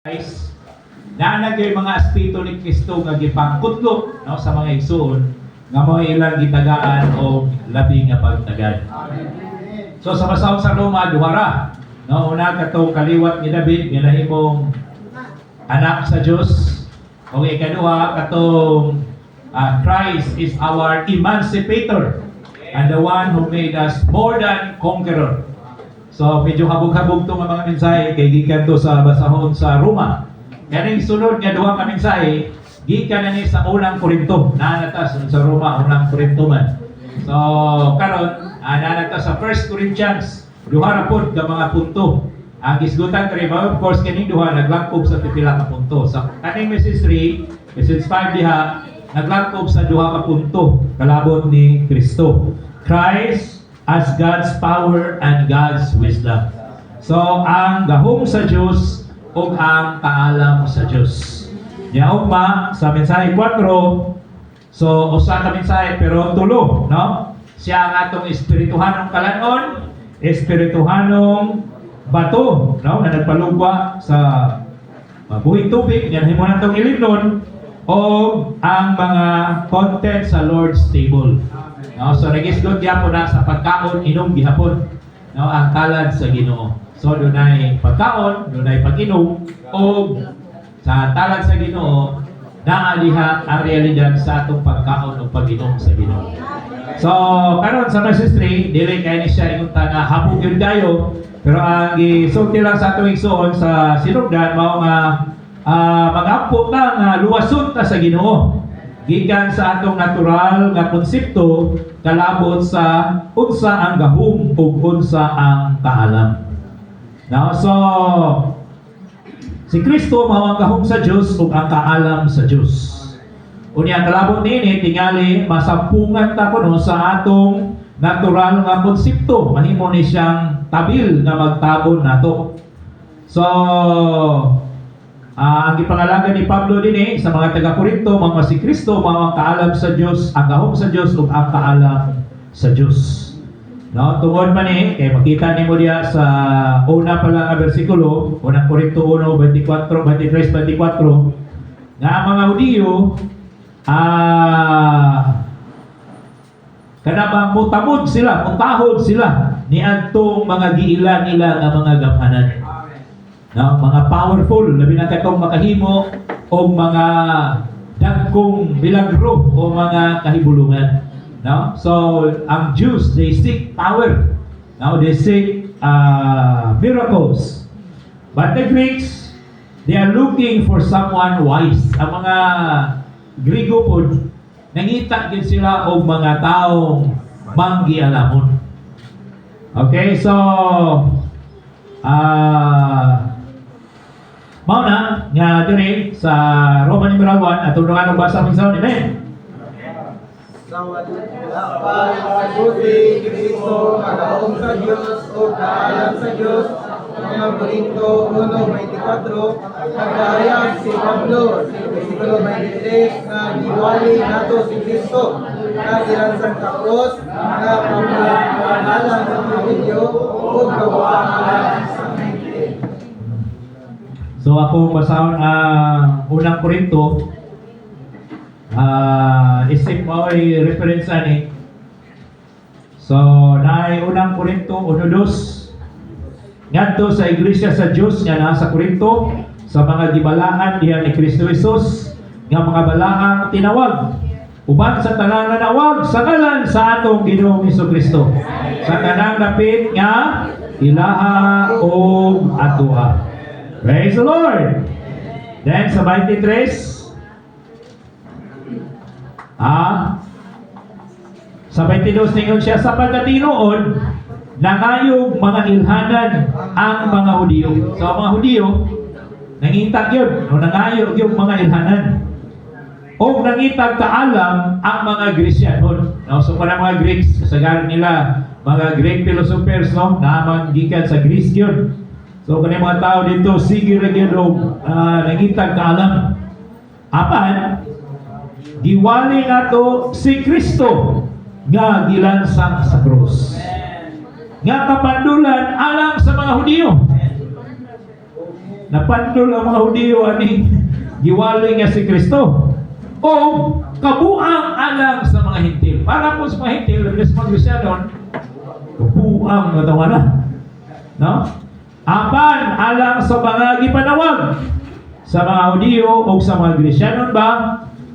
Guys, naanagay mga aspito ni Kristo nga gipangkutlok no sa mga igsoon nga mo ilang gitagaan o labi nga pagtagad. So sa basahon sa Roma duhara, no una katong kaliwat ni David nga nahimong anak sa Dios. O ikaduha katong Christ is our emancipator and the one who made us more than conqueror. So medyo habog-habog itong mga mensahe kay gikan to sa basahon sa Roma. Kaning sunod nga duha ka mensahe gikan na ni sa unang Korinto. Naanata sa Roma unang Korinto man. So karon naanata sa 1 Corinthians duha ra pod ka mga punto. Ang gisgutan kay of course kining duha naglangkob sa pipila ka punto. Sa kaning message 3, message 5 diha naglangkob sa duha ka punto kalabot ni Kristo. Christ as God's power and God's wisdom. So, ang gahom sa Diyos o ang kaalam sa Diyos. Yaugma, sa mensahe 4, so, usa ka mensahe, pero tulo, no? Siya ang atong espirituhanong kalanon, espirituhanong bato, no? Na nagpalugwa sa buhing tubig, yan himo na itong ilibnon, o ang mga content sa Lord's table. No, so nagisgot gyapon na sa pagkaon inom gihapon. No, ang kalad sa Ginoo. So dunay pagkaon, dunay pag-inom o sa talad sa Ginoo naa diha ang realidad sa atong pagkaon o pag-inom sa Ginoo. So karon sa message 3, dili kay ni siya ingon nga hapon gyud kayo, pero ang gisulti lang sa atong igsoon sa sinugdan mao nga mag-ampo ta nga luwason ta sa Ginoo. Gikan sa atong natural nga konsepto kalabot sa unsa ang gahom ug unsa ang kaalam. Now, so si Kristo mao ang gahom sa Dios ug ang kaalam sa Dios. Unya kalabot niini tingali masampungan ta kuno sa atong natural nga konsepto, mahimo ni siyang tabil nga magtabon nato. So ang gipangalaga ni Pablo dinhi sa mga taga-Korinto, mga si Kristo, mga kaalam sa Dios, ang gahom sa Dios ug ang kaalam sa Dios. No, tungod man kay makita nimo diya sa una pa lang nga bersikulo, unang Korinto 1:24, 23, 24, nga ang mga Hudiyo kanabang mutamod sila, mutahod sila ni adtong mga giila nila nga mga gamhanan. No, mga powerful, labi na katong makahimo o mga dagkong milagro o mga kahibulungan. No? So, ang Jews, they seek power. Now, they seek miracles. But the Greeks, they are looking for someone wise. Ang mga Grigo po, nangita din sila o mga taong manggialamon. Okay, so, mao na nga diri sa Roman numeral 1 atong nga basa ng sound. Amen. Sa mabuti Kristo kagahom sa Dios o kaalam sa Dios. Mga Korinto 1:24 nagahayag si Pablo versikulo 23 na giwali nato si Kristo na gilansang ka cross na pamamahalan sa Pilipino o gawa sa mente. So ako basahon unang Korinto, isip mo ay reference ani. So naay unang Korinto 1:2 ngadto sa iglesia sa Dios nga naa sa Korinto sa mga gibalaan diha ni Kristo Jesus nga mga balaang tinawag uban sa tanan nga nawag sa ngalan sa atong Ginoong Hesukristo sa tanang dapit nga ilaha o atoa. Praise the Lord. Then sa 23, sa 22 ningon siya, sa pagkatinoon, nangayog mga ilhanan ang mga Hudiyo. So ang mga Hudiyo, nangitag yun, o nangayog yung mga ilhanan. O nangitag kaalam ang mga Grisyanon. No? So para mga Greeks, kasagaran nila, mga Greek philosophers, no? Naman gikan sa Greece yun. So kani mga tao dito sige ra gyud nangitag kaalam. Apan giwali nato si Kristo nga gilansang sa krus. Nga kapandulan alang sa mga Hudiyo. napandol ang mga Hudiyo aning giwali nga si Kristo. O kabuang alang sa mga hintil. Para po sa mga hintil, labis mga Kristiyanon, kabuang nga tawanan. No? Apan alang sa mga gipanawag sa mga Hudiyo o sa mga Kristiyanon ba,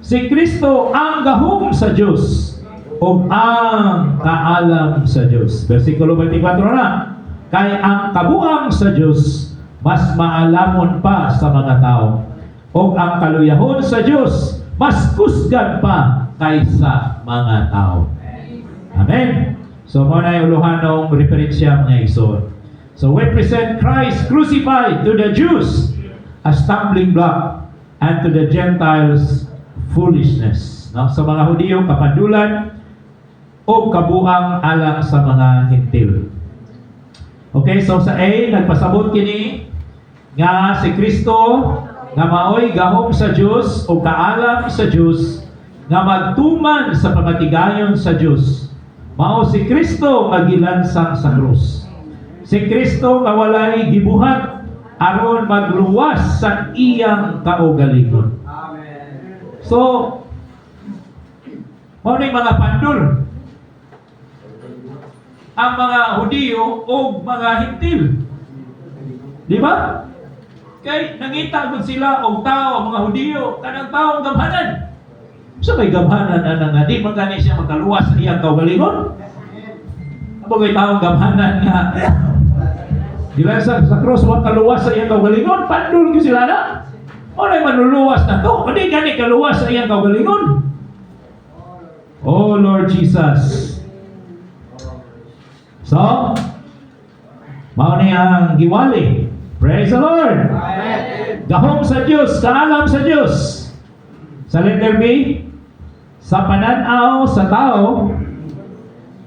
si Kristo ang gahom sa Diyos o ang kaalam sa Diyos. Versikulo 24 na. Kaya ang kabuang sa Diyos mas maalamon pa sa mga tao. O ang kaluyahon sa Diyos mas kusgan pa kaysa mga tao. Amen. So muna yung uluhanong referensya mga igsoon. So we present Christ crucified to the Jews a stumbling block and to the Gentiles foolishness. No? Sa mga Hudiyo kapandulan o kabuang alang sa mga hintil. Okay, so sa A, nagpasabot kini nga si Kristo nga maoy gahom sa Diyos o kaalam sa Diyos nga magtuman sa pamatigayon sa Diyos. Mao si Kristo nga gilansang sa krus. Si Kristo nga walay gibuhat aron magluwas sa iyang kaugalingon. Amen. So, mao ni mga pandul ang mga Hudiyo o mga hintil. Di ba? Kay nangita gud sila og tao, mga Hudiyo, kanang taong gamhanan. Sa may gamhanan ana nga di magani siya makaluwas sa iyang kaugalingon. Amo kay taong gamhanan nga dila sa cross wa kaluwas sa iyang kaugalingon, pandul gyud sila na. Oray manuluwas na to, hindi gani kaluwas sa iyang kaugalingon. Oh Lord Jesus. So, mao ni ang giwali. Praise the Lord. Amen. Gahom sa Diyos, kaalam sa Diyos. Sa letter B, sa pananaw sa tao,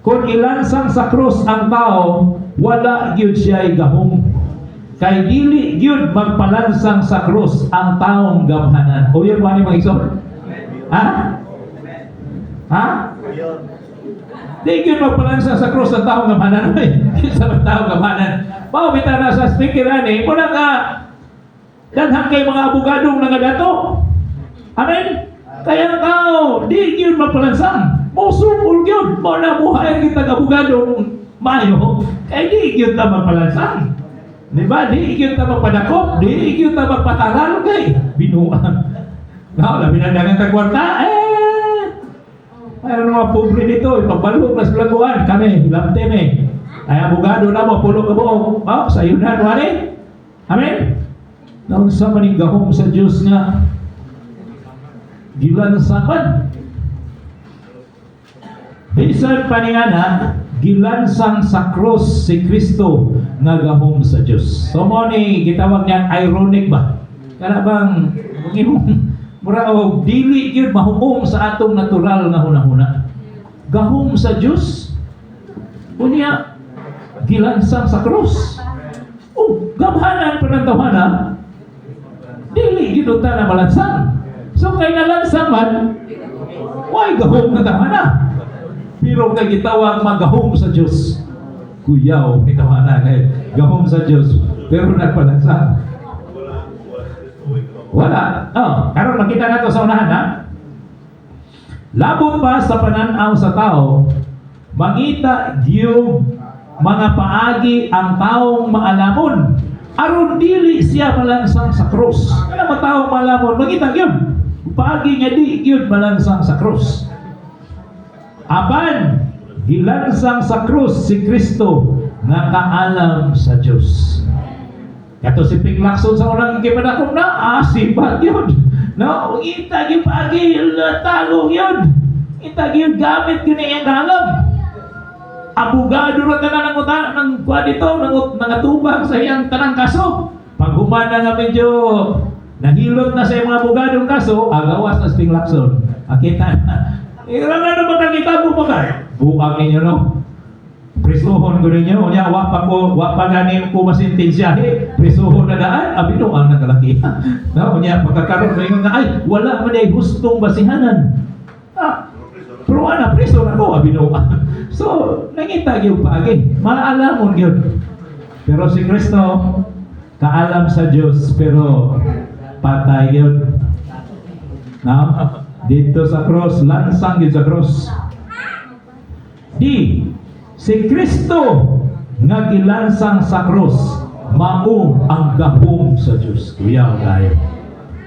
kung ilansang sa krus ang tao, wala gyud siya'y gahom. Kay dili gyud magpalansang sa krus ang taong gamhanan. O yun ba ni mga igsoon? Ha? Ha? Di gyud magpalansang sa krus ang taong gamhanan. Sa taong gamhanan. Pawita na sa speaker ani, muna nga danhang kay mga abogadong nangadato. Amen? Kaya ang tao, di gyud magpalansang. Musupol gyud. Mo na buhay kita abogadong mayo. Kay di gyud ta magpalansang. Di ba? Di gyud ta magpadakop. Di gyud ta magpataral kay binuang. No, labi na dagang tagwarta. Mayroon mga pobre dito, ipagbalog na sulaguan. Kami, lamteme. Ay abogado na mo, pulo ka buong. Oh, sa yunan, wari. Amen? Naun sa manigahom sa Diyos nga, gilansaman. Bisan paningana, gilansang sa cross si Kristo nga gahom sa Diyos. So mo ni, gitawag niyan ironic ba? Kana bang, mura o dili yun mahumom sa atong natural nga hunahuna. Gahom sa Diyos, unya, gilansang sa krus. Oh, gamhanan pa ng tawana, dili ginuta na malansang. So kay nalansang man, why gahom na tawana? Pero kay gitawag magahom sa Diyos. Kuyaw, gitawana kay gahom sa Diyos, pero nagpalansang. Wala. Oh, karon makita nato sa unahan ha. Labong pa sa pananaw sa tao, mangita gyud mga paagi ang taong maalamon aron dili siya malansang sa krus. Kana mga taong maalamon, mangita gyud paagi nga di gyud malansang sa krus. Aban gilansang sa krus si Kristo nga kaalam sa Dios. Kato si Ping Lacson sa unang kipadakom na, sipat yun. No, itag yung pagi, talong yun. Itag yung gamit yun yung alam. Abogado rin na ng kuha dito, nangatubang sa iyang tanang kaso. Pag humana nga medyo nahilot na sa mga abogadong kaso, agawas na si Ping Lacson. Akita na. Irang na naman ang itabo mo ka. Buang ninyo, no? Prisuhon ko ninyo, unya wapa ganin ko masintensyahe, prisuhon na daan, abino ang nagalaki. No, unya pagkakaroon ngayon na ay wala man ay hustong basihanan. Pero ana preso na ko abino. So, nangita gyud paagi, maalamon gyud. Pero si Kristo kaalam sa Diyos pero patay yun. No? Dito sa cross, lansang yun sa cross. Di, si Kristo nga gilansang sa cross, mao ang gahom sa Diyos. Kuya, tayo.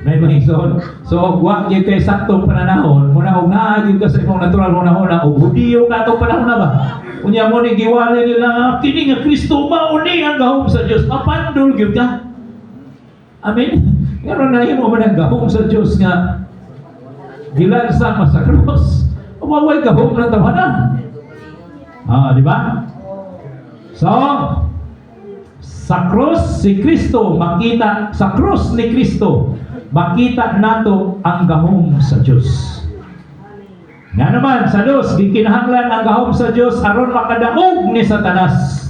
May mahison. So, wag yung kay saktong pananahon, muna og naagin ka sa imong natural muna o hudiyo ka itong panahon na ba? Kunya mo ni giwali nila, kini nga Kristo mauni ang gahom sa Diyos. Mapandol gyud ka. Amen. Ngayon na mo man ang gahom sa Diyos nga gilansang sa cross. Umaway gahom ng tawanan. Di ba? So, sa cross si Kristo makita, sa cross ni Kristo makita nato ang gahom sa Diyos. Nga naman sa Diyos gikinahanglan ang gahom sa Diyos aron makadaog ni Satanas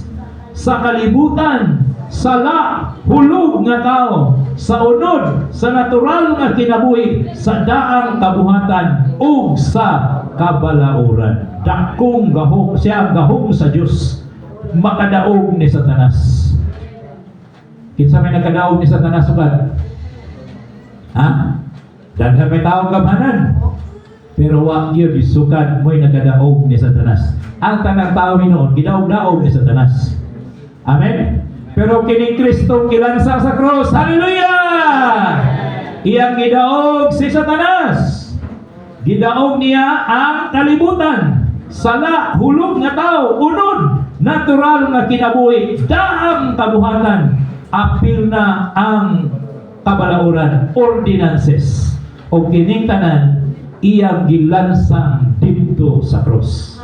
sa kalibutan, sala, hulog nga tao, sa unod, sa natural nga kinabuhi, sa daang kabuhatan ug sa kabalauran. Dakong gahom, siya ang gahom sa Diyos makadaog ni Satanas. Kinsa may nakadaog ni Satanas ugat? Daghan may taong gamhanan. Pero wa gyud isukat mo'y nakadaog ni Satanas. Ang tanang tao noon gidaog-daog ni Satanas. Amen. Pero kini Kristo gilansang sa cross. Hallelujah! Iyang gidaog si Satanas. Gidaog niya ang kalibutan. Sala, hulog nga tao, unod, natural nga kinabuhi, daang kabuhatan, apil na ang kabalauran, ordinances, o kining tanan, iyang gilansang dito sa cross.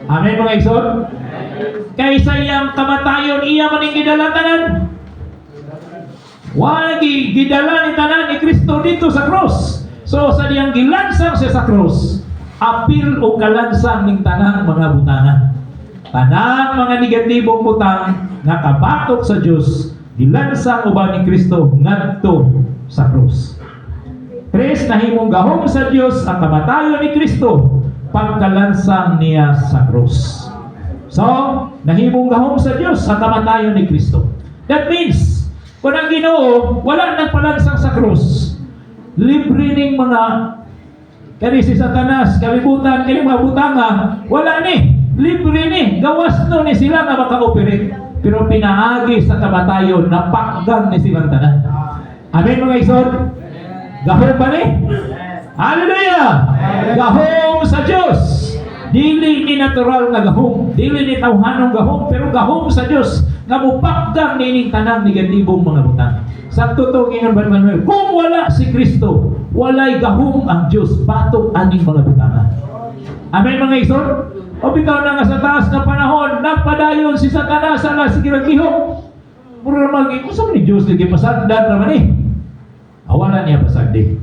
Amen mga igsoon? Kaysa iyang kamatayon, iya maning gidala tanan. Wagi gidala ni tanan ni Kristo dito sa cross. So sa diyang gilansang siya sa cross, apil o kalansang ning tanang mga butana. Tanang mga negatibong butang nga kabatok sa Dios, gilansang uban ni Kristo ngadto sa cross. Tres, nahimong gahom sa Dios ang kamatayon ni Kristo pagkalansang niya sa cross. So, nahimong gahom sa Dios ang kamatayon ni Kristo. That means, kung ang Ginoo wala nagpalansang sa cross, libre ning mga kani si Satanas, kalibutan, kani mga butanga, wala ni, libre ni, gawas no ni sila nga maka-operate. Pero pinaagi sa kamatayon, napakgang ni silang tanan. Amen mga igsoon? Gahom ba ni? Hallelujah! Gahom sa Diyos. Dili ni natural nga gahom, dili ni tawhanong gahom, pero gahom sa Diyos nga mupakgang nining tanang negatibong mga butang. Sa totoo ingon ba Manuel, kung wala si Kristo, walay gahom ang Diyos, batok aning mga butanga. Amen mga igsoon? O bitaw na nga sa taas na panahon, nagpadayon si Satanas sa sige gihok. Mura naman, kung saan ni Diyos naging pasagdan naman eh. Awalan niya pasagdi.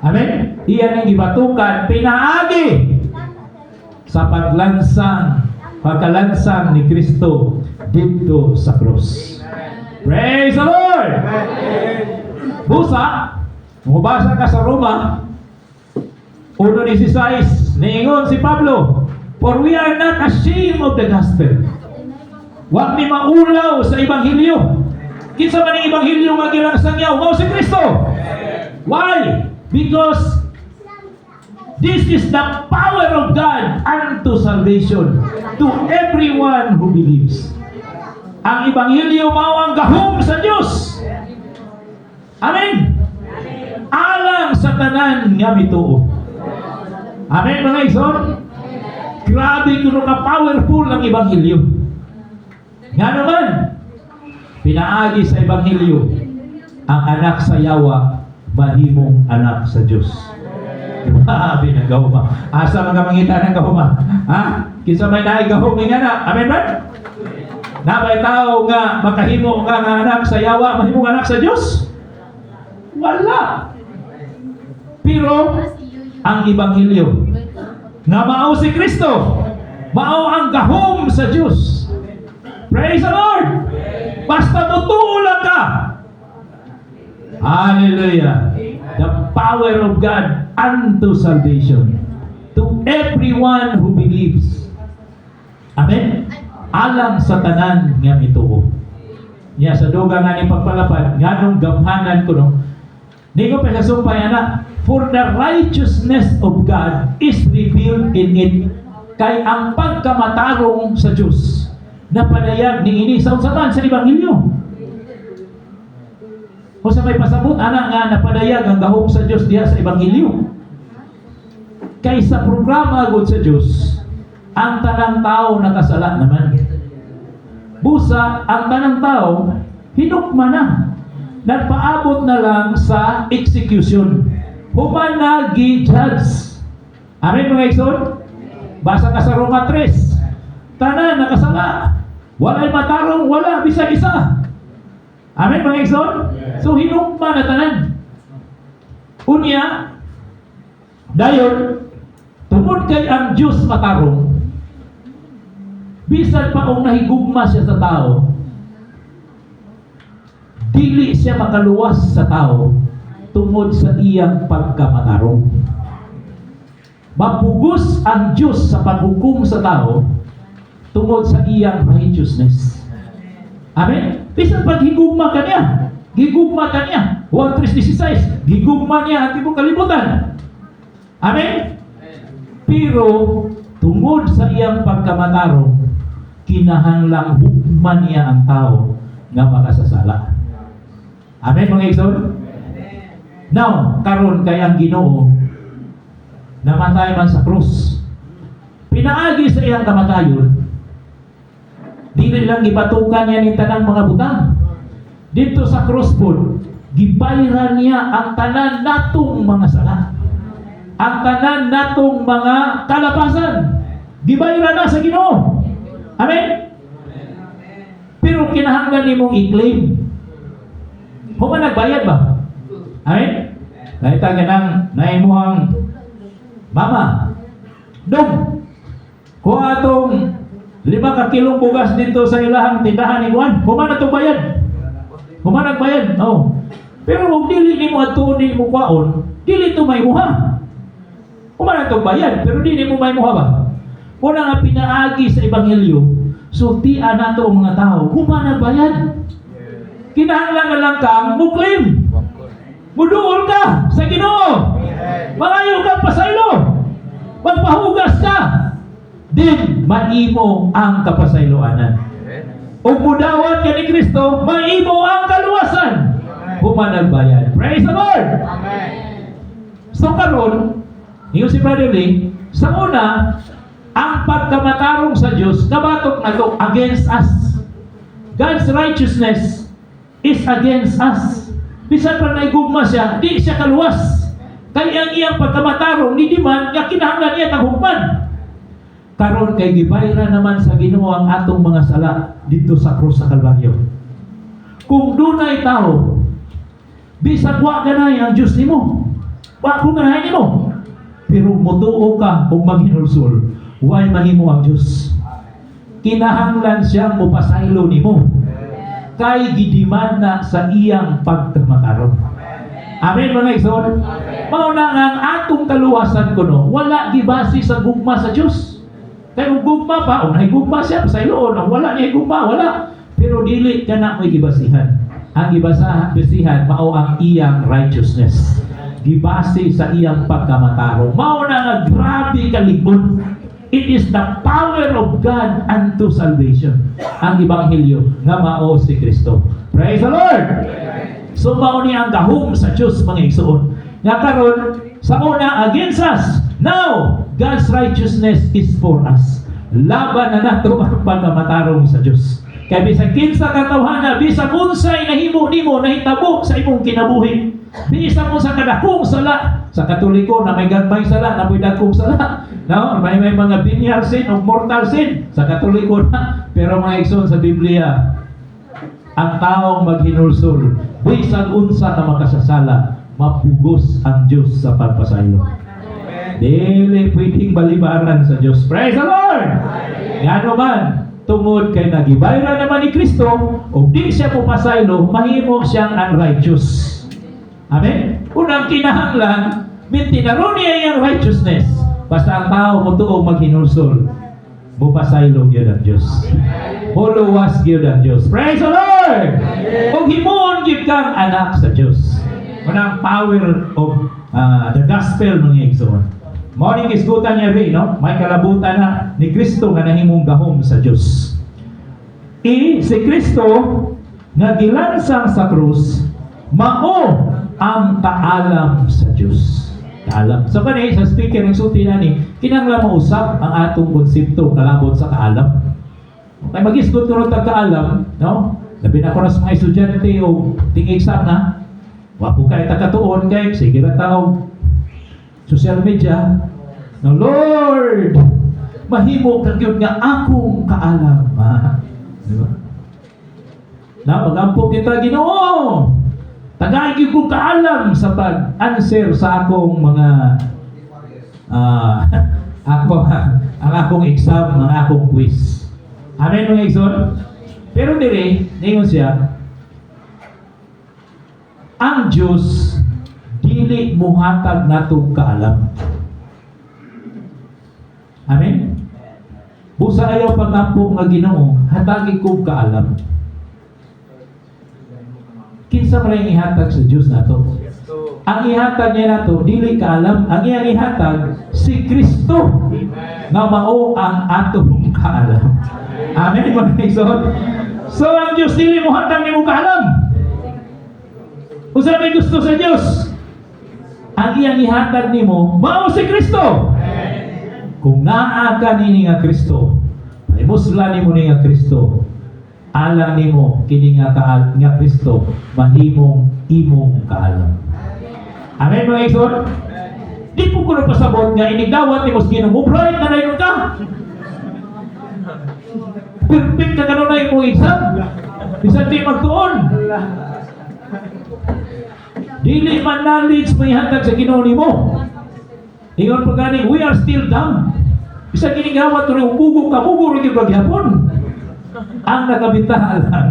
Amen? Iyan ang ibatukan, pinaagi sa pagkalansang ni Kristo dito sa cross. Praise the Lord! Busa, mabasa ka sa Roma 1:16, niingon si Pablo, for we are not ashamed of the gospel. Huwag ni maulaw sa Ebanghelyo. Kinsa man ang Ebanghelyo nga gilansang yaw, mao si Kristo. Why? Because this is the power of God unto salvation to everyone who believes. Ang Ebanghelyo mao ang gahom sa Dios. Amen. Alang sa tanan nga mituo. Amen mga igsoon. Grabe kuno ka powerful ang Ebanghelyo. Nga naman, pinaagi sa Ebanghelyo ang anak sa yawa mahimong anak sa Diyos. Grabe ng gahuma. Asa mga mangita ng gahuma? Kinsa may naay gahuma nga na? Amen ba? Nabay tao nga makahimo nga anak sa yawa mahimong anak sa Diyos? Wala. Pero ang Ebanghelyo nga mao si Kristo, mao ang gahom sa Diyos. Praise the Lord! Basta totoo lang ka. Hallelujah! The power of God unto salvation to everyone who believes. Amen? Alang sa tanan nga mituo. niya sa dugang nga ni pagpalapad, nganong gamhanan ko no. Di ko pa sa sumpay anak, for the righteousness of God is revealed in it. Kay ang pagkamatarong sa Diyos napadayag ni ini sa usapan sa Ebanghelyo. O sa may pasabot, anak nga napadayag ang gahom sa Diyos diha sa Ebanghelyo. Kay sa programa gud sa Diyos, ang tanang tao nakasala naman. Busa, ang tanang tao, hinukma na. Nagpaabot na lang sa execution. Human na gi-judge. Amen mga igsoon? Basa ka sa Roma 3. Tanan nakasala. Wala'y matarong, wala, bisag isa. Amen mga igsoon? So hinukma na tanan. Unya, dayon, tungod kay ang Diyos matarong, bisan pa kung nahigugma siya sa tao, dili siya makaluwas sa tao tungod sa iyang pagkamatarong. Mapugos ang Diyos sa paghukom sa tao tungod sa iyang righteousness. Amen? Bisan pag higugma ka niya, gigugma ka niya. Juan 3:16, gigugma niya ang tibong kalibutan. Amen? Pero tungod sa iyang pagkamatarong, kinahanglang hukman niya ang tao nga makasasala. Amen mga igsoon? Now, karon kay ang Ginoo namatay man sa krus. Pinaagi sa iyang kamatayon, dili lang gipatukan niya ni tanang mga butang. Dito sa krus po, gibayran niya ang tanan natong mga sala. Ang tanan natong mga kalapasan. Gibayran na sa Ginoo. Amen? Pero kinahanglan nimong i-claim. Huwag nagbayad ba? Amen? Kahit ang ganang naimuhang mama, dong, kung atong 5 kilong bugas dito sa ilahang tindahan ni Juan, huwag na itong bayad. Huwag nagbayad. Oh. Pero kung dili ni mo atunin mo kwaon, dili ito may muha. Huwag na itong bayad, pero dili mo may muha ba? Una nga pinaagi sa Ebanghelyo, sultian na ito ang mga tao, huwag nagbayad. Kinahanglan na lang kang muklim. Muduol ka sa Ginoo. Mangayo ka pasaylo. Magpahugas ka. Din maimo ang kapasayloanan. O mudawat ka ni Kristo, maimo ang kaluwasan. Humanagbayan. Praise the Lord. So karon, yung si Brother Lee, sa una, ang pagkamatarong sa Diyos, kabatok na to against us. God's righteousness is against us. Bisan pa naigugma siya, di siya kaluwas. Kaya ang iyang pagkamatarong ni Diman, nga kinahanglan niya taghuman. Karon kay gibayra naman sa Ginoo ang atong mga sala dito sa krus sa Kalbaryo. Kung dunay tao, bisag wa ganay ang Dios nimo. Wa ko ganahay nimo. Pero mutuo ka ug maghinulsol, way mahimo ang Dios. Kinahanglan siya mo pasaylo nimo. Kay gidiman na sa iyang pagkamatarong. Amen mga igsoon. Mao na ang atong kaluwasan kuno, wala gibase sa gugma sa Dios. Kay ug gugma pa, o nahigugma siya sa iloon, o wala niya gugma, wala. Pero dili kana mo'y gibasihan. Ang gibasihan mao ang iyang righteousness. Gibase sa iyang pagkamatarong. Mao na nga grabe kalibot. It is the power of God unto salvation. Ang Ebanghelyo nga mao si Kristo. Praise the Lord! So mao ni ang gahom sa Diyos mga igsoon. Nga karon sa una against us. Now, God's righteousness is for us. Laban na nato ang pagkamatarong sa Diyos. Kaya bisag kinsa katawhana, bisag unsay nahimo nimo nahitabo sa imong kinabuhi. Bisan mo sa kadakong sala, sa Katoliko na may gagmay sala, na may dagkong sala. No? May mga venial sin o mortal sin sa Katoliko na. Pero mga igsoon sa Biblia, ang taong maghinulsol, bisan unsa na makasasala, mapugos ang Diyos sa pagpasaylo. Dili pwedeng balibaran sa Diyos. Praise the Lord! Ngano man, tungod kay nagibayra naman ni Kristo, o di siya pupasaylo, mahimo siyang unrighteous. Amen? Unang kinahanglan, mintinaro niya yung righteousness. Basta ang tao mo tuong maghinulsol, mupasaylo yun ang Diyos. Huluwas yun ang Diyos. Praise the Lord! Lord! Kung himuon gid kang anak sa Dios. Manang power of the gospel mga igsoon. Mao ning isgutan niya rin, no? May kalabutan na ni Kristo nga nahimong gahom sa Dios. Si Kristo nga gilansang sa krus mao ang kaalam sa Dios. Kaalam. So kani sa speaker ng sulti nani, kinahanglan mausap ang atong konsepto kalabot sa kaalam. Kay mag-isgot ko tag kaalam, no? Labi na ko na sa mga estudyante o ting-exam na. Wa po kay takatuon kay sige ra taog social media. No Lord, mahimo kag yun nga akong kaalam. Di ba? Na magampo kita Ginoo. Tagay gyud ko kaalam sa pag-answer sa akong mga ang akong exam, ang akong quiz. Amen mga igsoon. Pero dire, ningon siya, ang Diyos dili muhatag nato kaalam. Amen. Busa ayaw pagampo nga Ginoo, hatagi ko kaalam. Kinsa man ang ihatag sa Diyos nato? Ang ihatag niya nato dili kaalam, ang iyang ihatag si Kristo nga mao ang atong kaalam. Amen mga igsoon. So ang Diyos dili mo hatag nimo kaalam. Usa may gusto sa Diyos. Ang iyang ihatag nimo mao si Kristo. Kung naa ka nini nga Kristo, ay musla nimo ni nga Kristo. Alam nimo kini nga nga Kristo mahimong imong kaalam. Amen mga igsoon. Di po ko pasabot nga inigdawat ni mos Ginoo, bright na dayon ka. Perfect na kanon na imong exam. Bisan di magtuon. Dili man knowledge may hatag sa Ginoo nimo. Ingon pa gani, we are still dumb. Bisan kini gawat ro bugo ka bugo ro gyud paghapon. Ang nakabitahan lang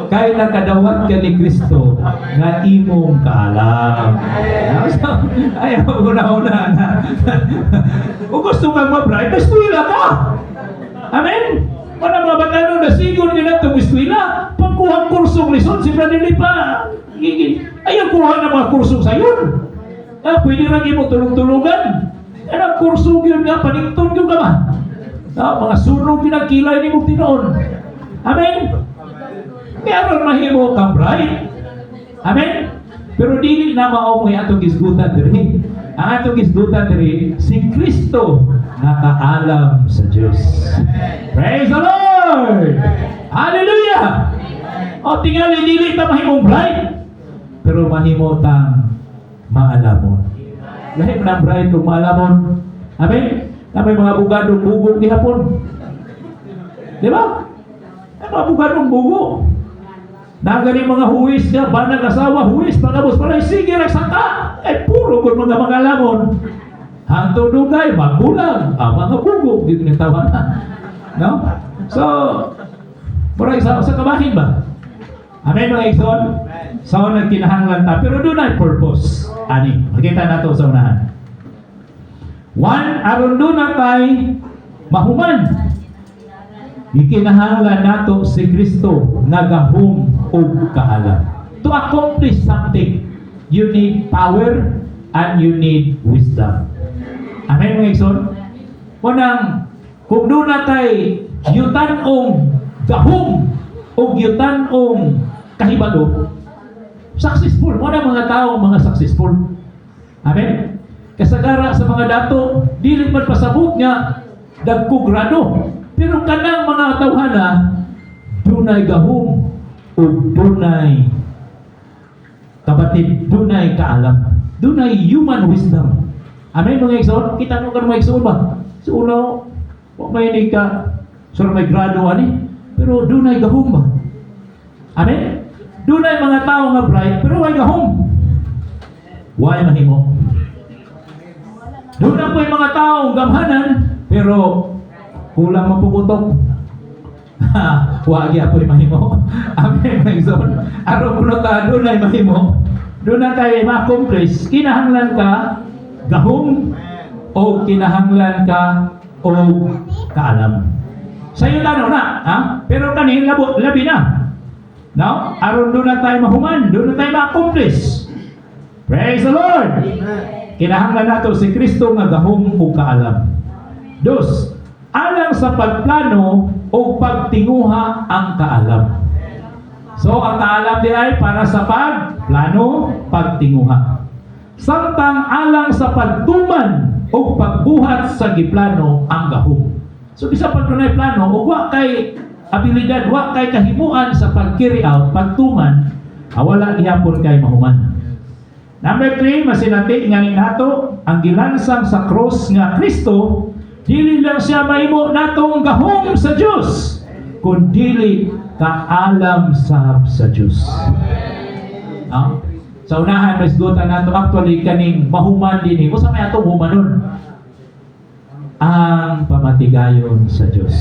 kay nakadawat ka ni Kristo nga imong kaalam. Ayaw una-una na. Kung gusto kang ma-bright, eskwela ka. Amen? Para mga batano na siguro nyo na itong eskwela, pagkuhang kursong lison, siyempre nila pa. Ayaw kuha na mga kursong sayon. Pwede rin mo tulong-tulungan. Anong kursong yun nga, panington yun ka ba? Mga sunog pinagkilay ni mong tinoon. Amen? Meron mahimo kang bright. Amen? Pero dili na mao mo atong gisgutan diri. Ang atong gisgutan diri si Kristo nakaalam sa Dios. Praise the Lord! Hallelujah! O tingali dili ta mahimong bright, pero mahimo tang maalamon. Lahi man ang bright kung maalamon. Amen? Na may mga bugadong bugo gihapon. Di ba? May mga bugadong bugo. Nagani mga huwis nga, banag asawa, huwis, pagabos pala, sige, nagsaka. Ay, puro kung mga lamon. Hanto dugay, magulang, mga bugo, dito ng tawa na. No? So, mura sa kabahin ba? Amen mga igsoon? So, nagkinahanglan ta. Pero doon ay purpose. Ani, makita na ito sa unahan. One, aron doon na tayo mahuman. Ikinahanglan nato si Kristo nagahom og kaalam. To accomplish something, you need power and you need wisdom. Amen mga igsoon? Kunang, kung doon na tayo yutanong gahom o yutanong kahibalo, successful. Muna mga tao mga successful. Amen? Kasagara sa mga dato, dili man pasabot nga dagko grado. Pero kanang mga tawhana, dunay gahom o dunay kabatid, dunay kaalam, dunay human wisdom. Amen mga igsoon? Kita nyo ka mga igsoon ba? So uno, may hindi ka, so may grado ani, pero dunay gahom ba? Amen? Dunay mga tao nga bright, pero may gahom. Why mahimo? Doon na po yung mga taong gamhanan, pero kulang mapukutok. Wagi ako yung mahimo. Amen, mga igsoon. Araw po ta, doon na yung mahimo. Doon na tayo ma-accomplish. Kinahanglan ka gahom o kinahanglan ka o kaalam. Sa'yo na, no na. Ha? Pero kanin, labi na. No? Aron doon na tayo mahuman, doon na tayo ma-accomplish. Praise the Lord! Kinahanglan nato si Kristo nga gahom ug kaalam. Dos, alang sa pagplano o pagtinguha ang kaalam. So, ang kaalam di ay para sa pagplano, pagtinguha. Samtang alang sa pagtuman o pagbuhat sa giplano ang gahom. So, bisa pagtunay plano, o wa kay abilidad, wa kay kahimuan sa pag-carry out, pagtuman, wala gihapon kay mahuman. Number 3, masinati nga nato ang gilansang sa cross nga Kristo, dili lang siya mahimo natong gahom sa Dios, kundi kaalam sa Dios. Sa unahan masgutan nato actually kaning mahuman dinhi. Usa may atong humanon? Ang pamatigayon sa Dios.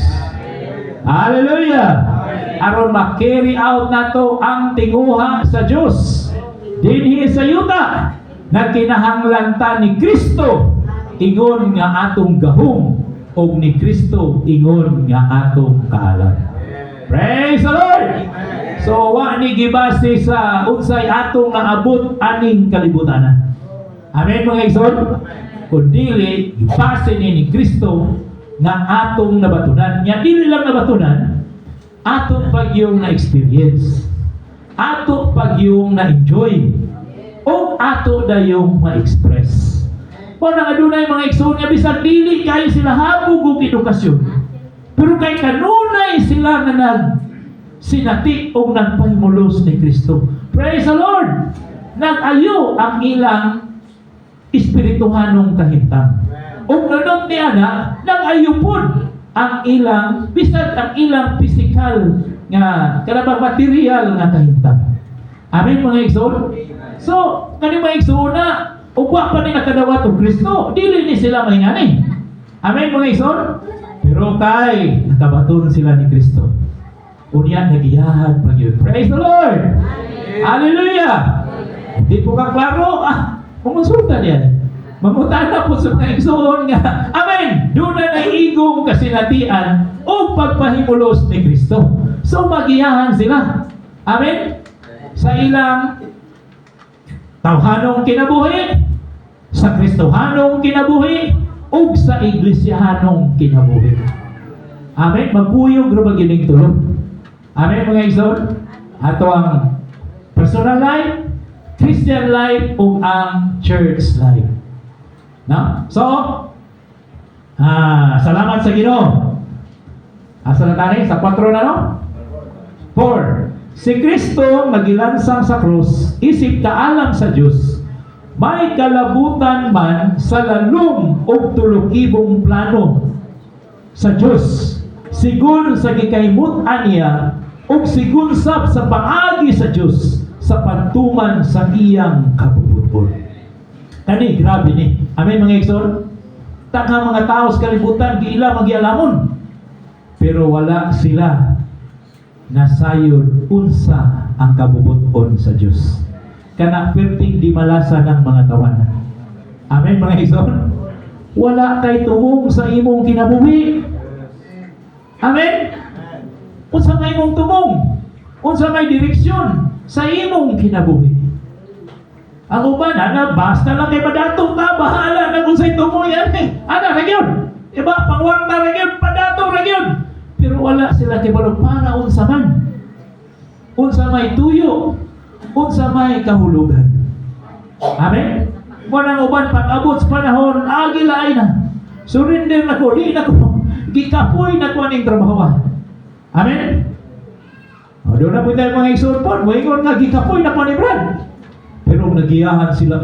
Hallelujah! Aron ma-carry out nato ang tinguha sa Dios. Dinhi sa yuta na kinahanglan ta ni Kristo ingon nga atong gahom o ni Kristo ingon nga atong kaalam. Praise the Lord! So wa ni gibase sa unsay atong naabot aning kalibutan. Amen mga igsoon? Kundi gibase ni Kristo nga atong nabatunan. Nya dili lang nabatunan, atong pagyong na-experience, ato pagyong na-enjoy, o ato dayong ma-express. O nang adunay mga igsoon nga bisan dili kayo sila habog og edukasyon, pero kay kanunay sila nga sinati o nagpahimulos ni Kristo. Praise the Lord! Nag-ayo ang ilang espirituhanong kahimtang. O nanong ni ana, nag-ayo pud ang ilang, bisan ang ilang physical nga, karabang material nga kahimtang. Amen mga igsoon? So, kani mga igsoon na, ugwa pa ni nakadawat o Kristo, dili ni sila mahingani. Amen mga igsoon? Pero kay, nakabaton sila ni Kristo. Unya nagiyahan pag yun. Praise the Lord! Hallelujah! Hindi po ka klaro, pumunsulta niyan. Mamutan na po sa mga igsoon nga, amen! Doon na naigong kasinatian o pagpahimulos ni Kristo. So magiyahan sila. Amen? Sa ilang tawhanong kinabuhi, sa Kristohanong kinabuhi, o sa Iglesyahanong kinabuhi. Amen? Magpuyog ro magining tulog. Amen mga igsoon? Ato ang personal life, Christian life, o ang church life. No? So, salamat sa Ginoo. Asa na tayo? Sa 4 na, no? 4. Si Kristo nagilansang sa krus, isip kaalam sa Dios, may kalabutan man sa lalong o tulokibong plano sa Dios. Sigun sa gikaymutan niya o sigun sa paagi sa Dios sa pagtuman sa iyang kabubuton. Kani grabe ni. Amen mga igsoon? Tanga mga tao sa kalibutan giila magialamon. Pero wala sila nasayod unsa ang kabubuton sa Dios. Kana perting di malasa ng mga tawanan. Amen mga igsoon? Wala kay tumong sa imong kinabuhi. Amen? Unsa may imong tumong? Unsa may direksyon sa imong kinabuhi? Ang uban, basta lang kay padatong ka, bahala na kung sa'y tumoy yan Ana, nagyon. Iba, pangwang na nagyon, padatong nagyon. Pero wala sila kay balong para unsa man. Unsa may tuyo, unsa may kahulugan. Amen? Munang uban, pag-abot sa panahon, agilay na. Surrender na ko, di na ko. Gikapoy na ko aning trabaho. Amen? Doon na po tayo mga isurpon. Moingon nga, gikapoy na ko ni Brad. Pero nagiyahan sila,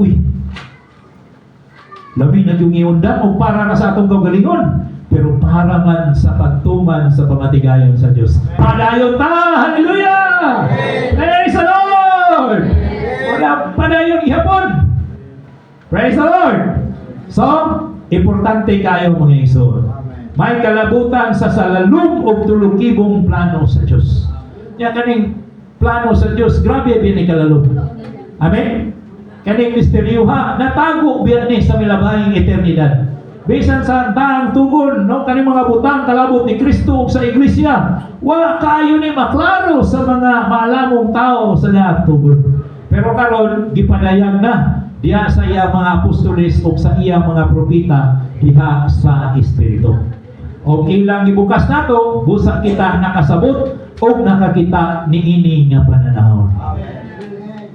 labi na yung iundan o para na sa atong gagalingon. Pero para man sa pagtuman sa pamatigayon sa Diyos. Padayon ta! Hallelujah! Praise the Lord! Wala padayon ihapon. Praise the Lord! So, importante kayo mga igsoon. May kalabutan sa salalong o tulukibong plano sa Diyos. Kaya kaning plano sa Diyos, grabe bin ikalalong. Amen? Kaning misteryuha, natago biya ni sa milabahing eternidad. bisan sa daang tugon no kani mga butang kalabot ni Kristo ug sa iglesia, wa kaayo ni maklaro sa mga maalamong tao sa daang tugon. Pero karon gipadayag na diha sa iyang mga apostoles ug sa iyang mga propeta diha sa Espiritu. O ilang gibukas nato, busa kita nakasabot o nakakita niini nga pananahon.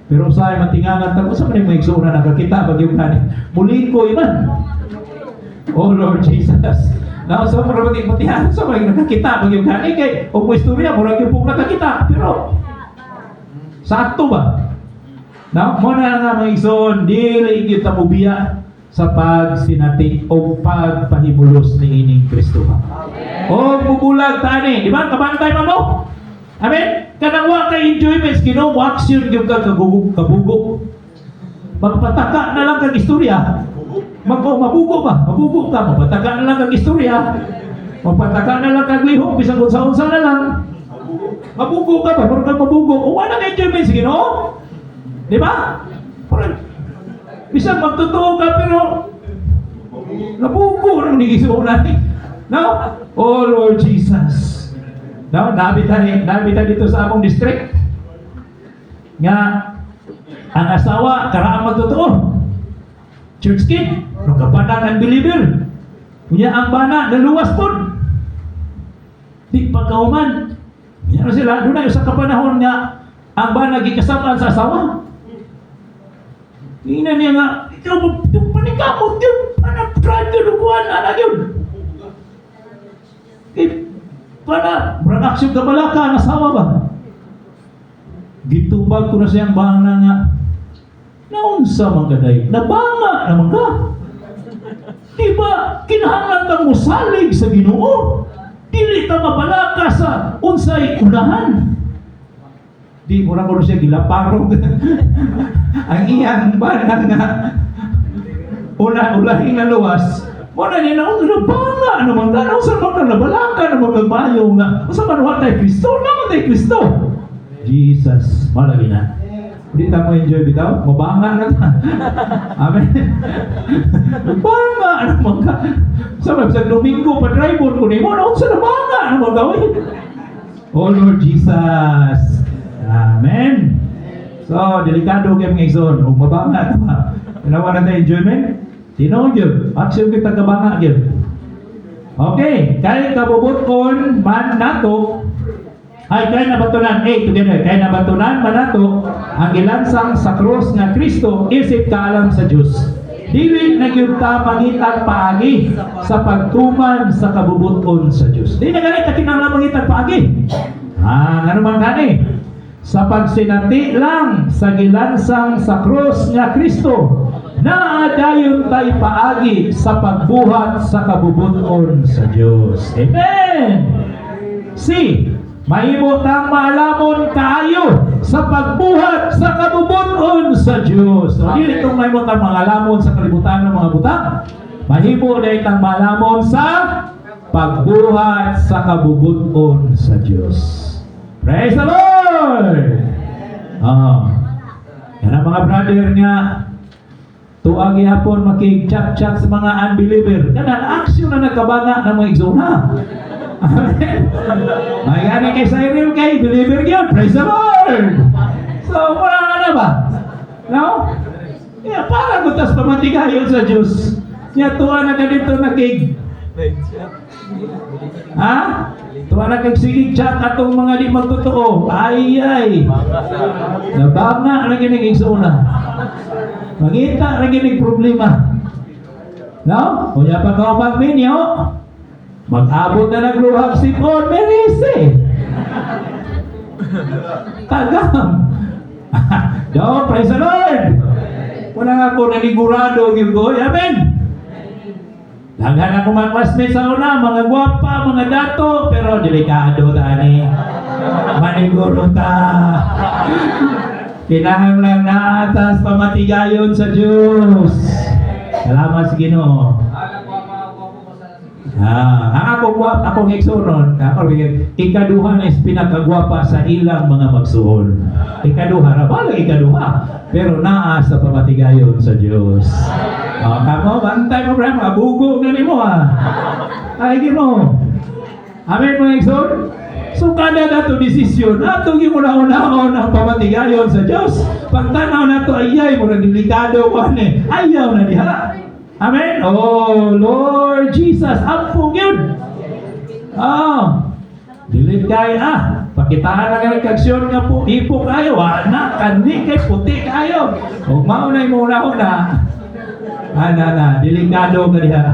Pero sa matingangan ta sa man maigsoon na nakakita bagyo kani. Muli ko iman. Oh Lord Jesus. Now sa mga matingangan sa may nakakita bagyo kani kay o istorya mura gyud pug nakakita pero sakto ba? Now mo na nga maigsoon dili gyud ta mobiya sa pagsinati o pagpahimulos ni ining Kristo. O bubulag tani, di ba? Kabantay man mo. Amen? Kanang wa kay enjoyment, Ginoo mo action gyud ka kabugok. Magpataka na lang kag istorya. Mabugo ba? Mabugo ka, magpataka na lang kag istorya. Magpataka na lang kag lihok bisan unsa-unsa na lang. Mabugo ka ba? Pero kag mabugo, o wala kay enjoyment, Ginoo. Di ba? Bisa magtotoo ka pero nabugo ng nigisunan. No? Oh Lord Jesus. No, nabita dito sa among district nga ang asawa karaang magtotoo. Church kid, no kapadang unbeliever. Unya ang bana naluwas pod. Di pagkahuman. Nya sila dunay usa ka panahon nga ang bana gikasapan sa asawa. Ina niya nga, ikaw panikamot yun. Anak, drive ka duguan, anak yun. Parang aksyon ka bala ka, nasawa ba? Gitubag ko na siyang bana nga, naunsa man ka dahi, nabanga naman ka. Diba, kinahanglan kang musalig sa Ginoo. Dili ta mabalaka sa unsay unahan. Di mura ko siya gilaparog. Ang iyang banang nga ulahin na luwas. Muna niya na banga naman ka. Usan man ka nabalaka naman kang mayo nga. Usan man wa tayo Kristo. Naman tayo Kristo. Jesus. Malagi na. Hindi ta mo enjoy bitaw. Mabanga na ta. Amen. Banga naman ka. Sabab sa Domingo pa driver ko ni mo. Usan na banga naman gawin. Oh Lord Jesus. Amen. So, delikado kayo mga igsoon. Huwag mabanga ito ha. Ginawa na tayo enjoyment. Sino yun? Action kita kabanga yun. Okay. Kaya kabubuton man nato. Ay, kaya nabatunan. Together. Kaya nabatunan man nato ang ilansang sa krus nga Kristo isip kaalam sa Diyos. Dili na yun ta mangitan paagi sa pagtuman sa kabubuton sa Diyos. Di na ganit na kinanglan mangitan paagi. Ano man gani? Sa pagsinati lang sa gilansang sa krus nga Kristo na adayon tay paagi sa pagbuhat sa kabubuton sa Dios. Amen. C. Mahimo tang maalamon kaayo sa pagbuhat sa kabubuton sa Dios. So, dili itong mahimo tang maalamon sa kalibutan ng mga butang. Mahimo na itang maalamon sa pagbuhat sa kabubuton sa Dios. Praise the Lord! Yan ang mga brother nga tuag hapon makig-chat-chat sa mga unbeliever. Kanan aksyon na nagkabanga ng mga igsoon. Amen. Mayani kay Cyril kay believer yun. Praise the Lord! So, wala na ba? No? Yeah, para gutas pamatigayon sa Diyos. Kaya tuwa na ganito nakig. Ha? Tuwa na kagsigig chat atong mga di magtotoo. Ay. Nabanga na ginig igsoon. Mangita na ginig problema. No? Kunya pa ka magminyo. Mag-abot na nagluhag si Paul Merisi. Tagam. No, praise the Lord. Wala nga ako nanigurado yung goy. Amen. Daghan ako mga classmates sa una, mga gwapa, mga dato, pero delikado tani. Maniguro ta. Kinahanglan na atas pamatigayon sa Diyos. Salamat sa Ginoo. Akong igsuon, ikaduha na is pinakagwapa sa ilang mga magsuon. Ikaduha, na balang ikaduha, pero naa sa pamatigayon sa Diyos. Kamo, bantay mo, bro. Mabugo na mo, Ay, mo. Amen, mga igsoon? So, kada na ito desisyon, atong yung una-unahon ang pamatigayon sa Diyos. Pagtanaw na ito, ayay, mura delikado ko, ayaw na diha. Amen? Oh, Lord Jesus, ampong yun. Dilit kayo, pakitaan na kayo kagsyon nga po, ipo kayo, na, kandi kayo, puti kayo. Huwag maunay muna-una. Delikado ka diha.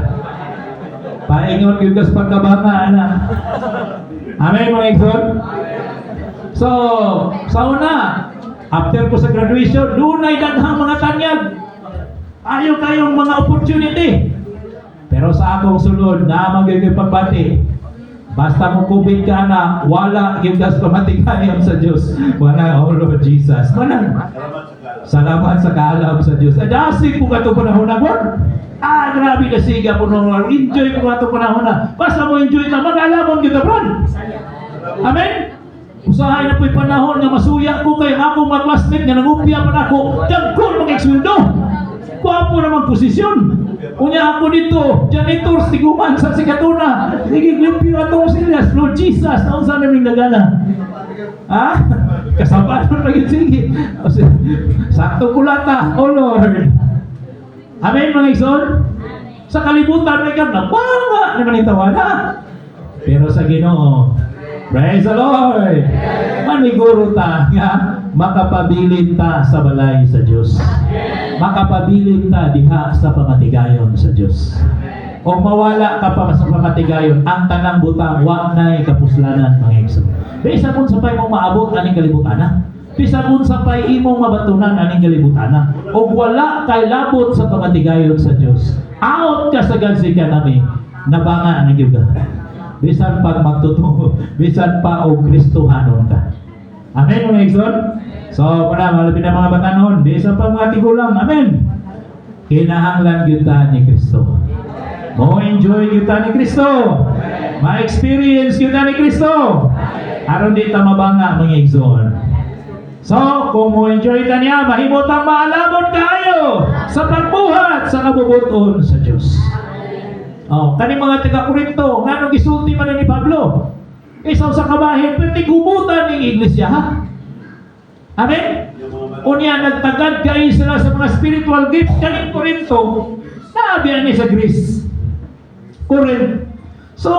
Paingon yung gas pagkabanga, Amen, mga igsoon? So, sa una, after ko sa graduation, dunay daghang mga tanyag. Ayaw kayong mga opportunity. Pero sa akong sulod, na magiging pagbati. Basta mo kubit ka na, wala yung gas pamatigayon sa Diyos. Wala, oh Lord Jesus. Wala. Salamat sa kaalam sa Diyos. Adasig po ka ito panahon na, Lord. Grabe na siga po nung enjoy po ka ito panahon na. Basta mo enjoy na, mag-alamon kita, Lord. Amen? Usahay na po'y panahon nga masuya ko kayo ako mag-classmate nga nangupya pa na ako. Dagkon mag-eksweldo. Kuwapo naman posisyon. Kunya ako dito, janitor, tiguman sa sikatuna. Sige, limpyo atong silas. Lord Jesus, naon sa naming nagana? Kasabahan mo lagi, sige. Sakto kulata, oh Lord. Amen, mga igsoon? Sa kalibutan, may kang napanga naman itawan, Pero sa Ginoo, praise the Lord! Maniguro ta nga makapabilin ta sa balay sa Diyos. Makapabilin ta diha sa pamatigayon sa Diyos. O mawala ka pa sa pamatigayon, ang tanang butang wa na'y kapuslanan, mga igsoon. Bisa kung sapay mong maabot aning kalibutan, Bisa kung sapay imong mabatunan aning kalibutan, o wala kay labot sa pamatigayon sa Diyos. Out ka sa gansika namin, nabanga ang yuga. Bisan pag magtutuo, bisan pa o Kristohanon ka. Amen, mga igsoon? So, muna, malapit na mga batanon, bisan pa mga tigulang, amen. Kinahanglan kita ni Kristo. Mo enjoy kita ni Kristo. Ma-experience kita ni Kristo. Aron di ta mabanga, mga igsoon. So, kung mo enjoy ka niya, mahimot ang maalamon kayo sa pagbuhat sa kabubuton sa Diyos. Kani mga taga-Korinto, nga nung gisulti man ni Pablo, isaw sa kabahin, pwede gumutan ng iglesia, Amen? Unya, nagtagad kayo sila sa mga spiritual gifts. Kaning Korinto, naabihan ni sa Greece. Corinth. So,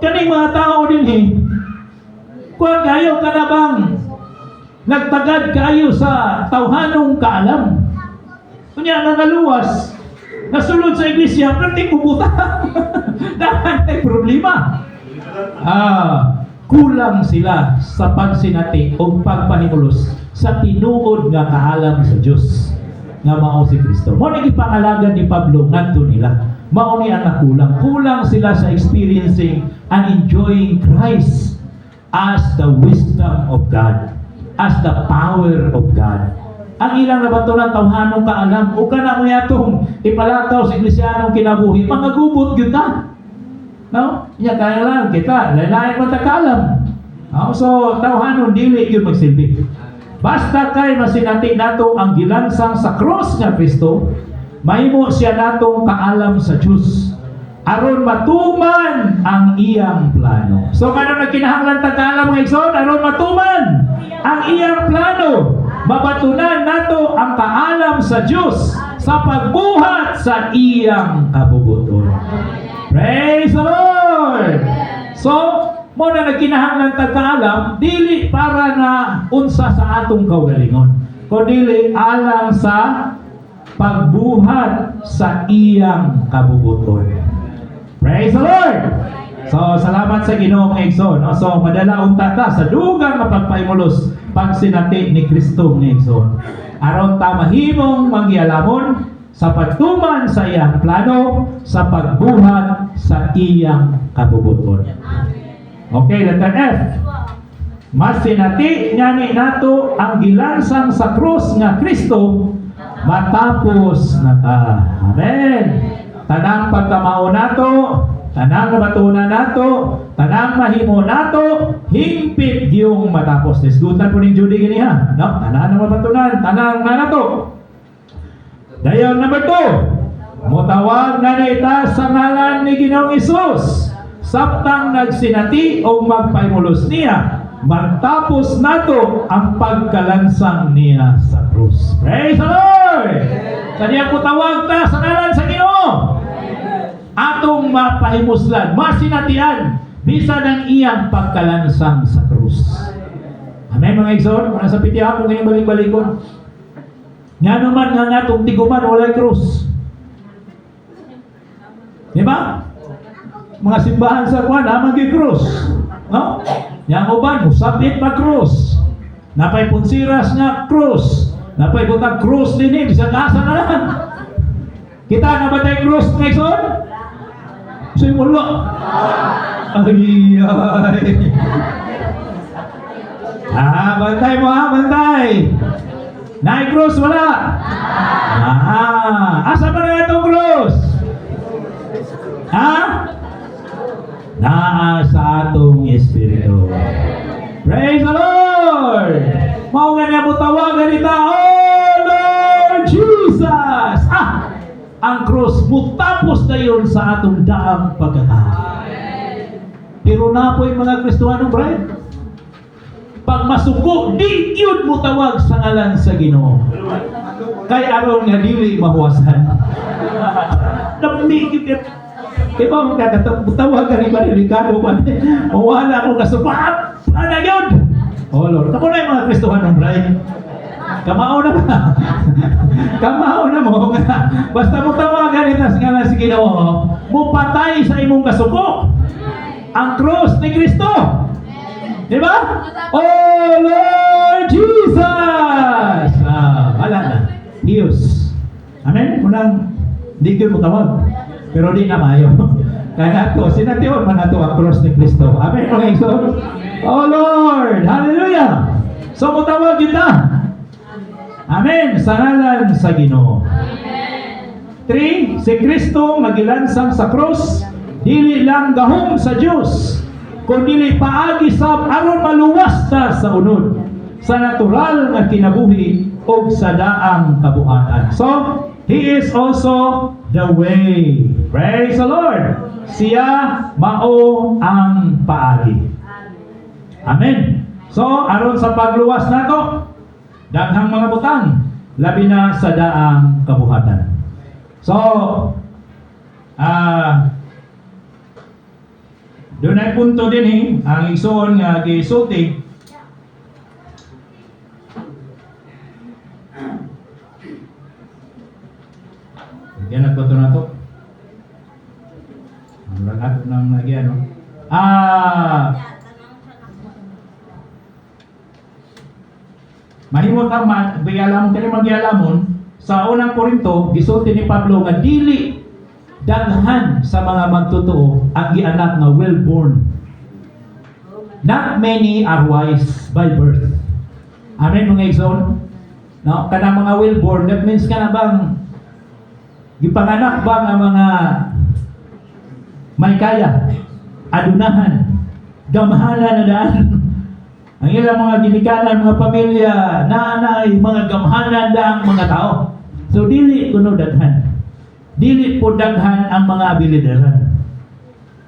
kaning mga tao din kung kayo kanabang nagtagad kayo sa tawhanong kaalam. Unya, nangaluwas, nasulod sa iglesia, pwede gumutan. Dahan ay problema. Kulang sila sa pagsinati o pagpahimulos sa tinuod nga kaalam sa Diyos nga mao si Kristo. Mo nang ipangalagan ni Pablo ngadto nila. Mao ni ang nakulang. Kulang sila sa experiencing and enjoying Christ as the wisdom of God, as the power of God. Ang ilang nabatunan tawhanong kaalam o kana mo yatong ipalataw sa iglesianong kinabuhi, mga gubot gyud ta. No? Iya kaya lang kita, lain-lain mo takalam. So, tawhanon dili yun magsilbi. Basta kay masinati nato ang gilansang sa cross nga Kristo, mahimo siya natong kaalam sa Diyos. Aron matuman ang iyang plano. So, kano nagkinahanglan tagkaalam mga igsoon? Aron matuman ang iyang plano. Mabatunan nato ang kaalam sa Diyos sa pagbuhat sa iyang kabubuton. Praise the Lord! So, mo na nagkinahanglan tagkaalam, dili para na unsa sa atong kaugalingon, kundi alang sa pagbuhat sa iyang kabubuton. Praise the Lord! So, salamat sa Ginoo mga igsoon. So, madala unta ta sa dugang mapagpaimulos pagsinati ni Kristo mga igsoon. Aron ta mahimong manggialamon sa pagtuman sa iyang plano, sa pagbuhat sa iyang kabubuton. Okay, letter F. Masinati ngani nato ang gilansang sa krus nga Kristo matapos na ta. Amen. Tanang pagkamao nato, tanang matunan nato, tanang mahimo nato, hingpit yung matapos. Nesgutan po ni Judy ganiha. No? Tanang matunan, tanang na nato. Dayon number 2, mo Tawag na ita sa ngalan ni Ginoong Isus. Saptang nagsinati o magpaimulos niya, matapos nato ang pagkalansang niya sa krus. Praise the Lord! Kanya po tawag ta sa ngalan sa Ginoo. Atong mapahimuslan, masinatian, bisan ang iyang pagkalansang sa krus. Amen mga igsoon, mga sa pitihan mo ngayon balik-balikon. Nga naman nga atong tiguman, walay krus. Di ba? Mga simbahan sa kuwan, namang krus. No? Yang uban, musabit pa krus. Napay punsiras nga krus. Napay butang krus din eh, bisang asa na lang. Kita na ba tayo krus, mga igsoon? Sa'yo mulo. Ay. Bantay mo ha, bantay. Naik-cross, wala. Asa ba na itong cross? Ha? Naa sa atong espiritu. Praise the Lord! Mao nga niya mo tawagan ita, oh Lord Jesus! Ang cross mutapos na yun sa atong daang pagkatao. Pero na po yung mga Kristohanong bride. Pag masuko, di yun mo tawag sa ngalan sa Ginoo. Kay aron nga dili mahuwasan. Namigit yun. Kaya ba magkakatawag ka ni Mariricado ba? Mawala akong kasupat. Ano yun? Oh Lord, ako na yung mga Kristohanong bride. Kamao na ba? Kamao na mo. Basta mo tawagan ito sa ngalan sa Ginoo, mupatay sa imong kasuko. Ang cross ni Kristo. Di ba? Oh Lord Jesus! Wala na. Diyos. Amen? Munang, di ko mo tawag. Pero di na mayo. Kaya nato, sinatiyon man nato ang cross ni Kristo. Amen? Okay, so, oh Lord! Hallelujah! So, mutawag kita. Amen. Sa ngalan sa Ginoo. 3. Si Kristo magilansang sa cross, dili lang gahom sa Dios, kundi paagi sab aron maluwas ta sa unod sa natural nga kinabuhi o sa daang kabuhatan. So, He is also the way. Praise the Lord. Siya mao ang paagi. Amen. So, aron sa pagluwas nato, daghang mga butang, labi na sa daang kabuhatan. So, doon ay punto din ang igsoon nga gisulti. Yan ang punto na to. Ang lahat ng nagyan, no? Mahimot ang magialamon kani magialamon sa unang Korinto, gisulti ni Pablo nga dili daghan sa mga magtotoo ang gianak nga well-born. Not many are wise by birth. Amen mga igsoon? No, kana mga well-born, that means kana bang gipanganak ba nga mga may kaya, adunahan, gamhanan na daan. Ang ilang mga ginikanan, mga pamilya, nanay, mga gamhanan daang mga tao. So, dili kuno daghan. Dili po daghan ang mga abilidad.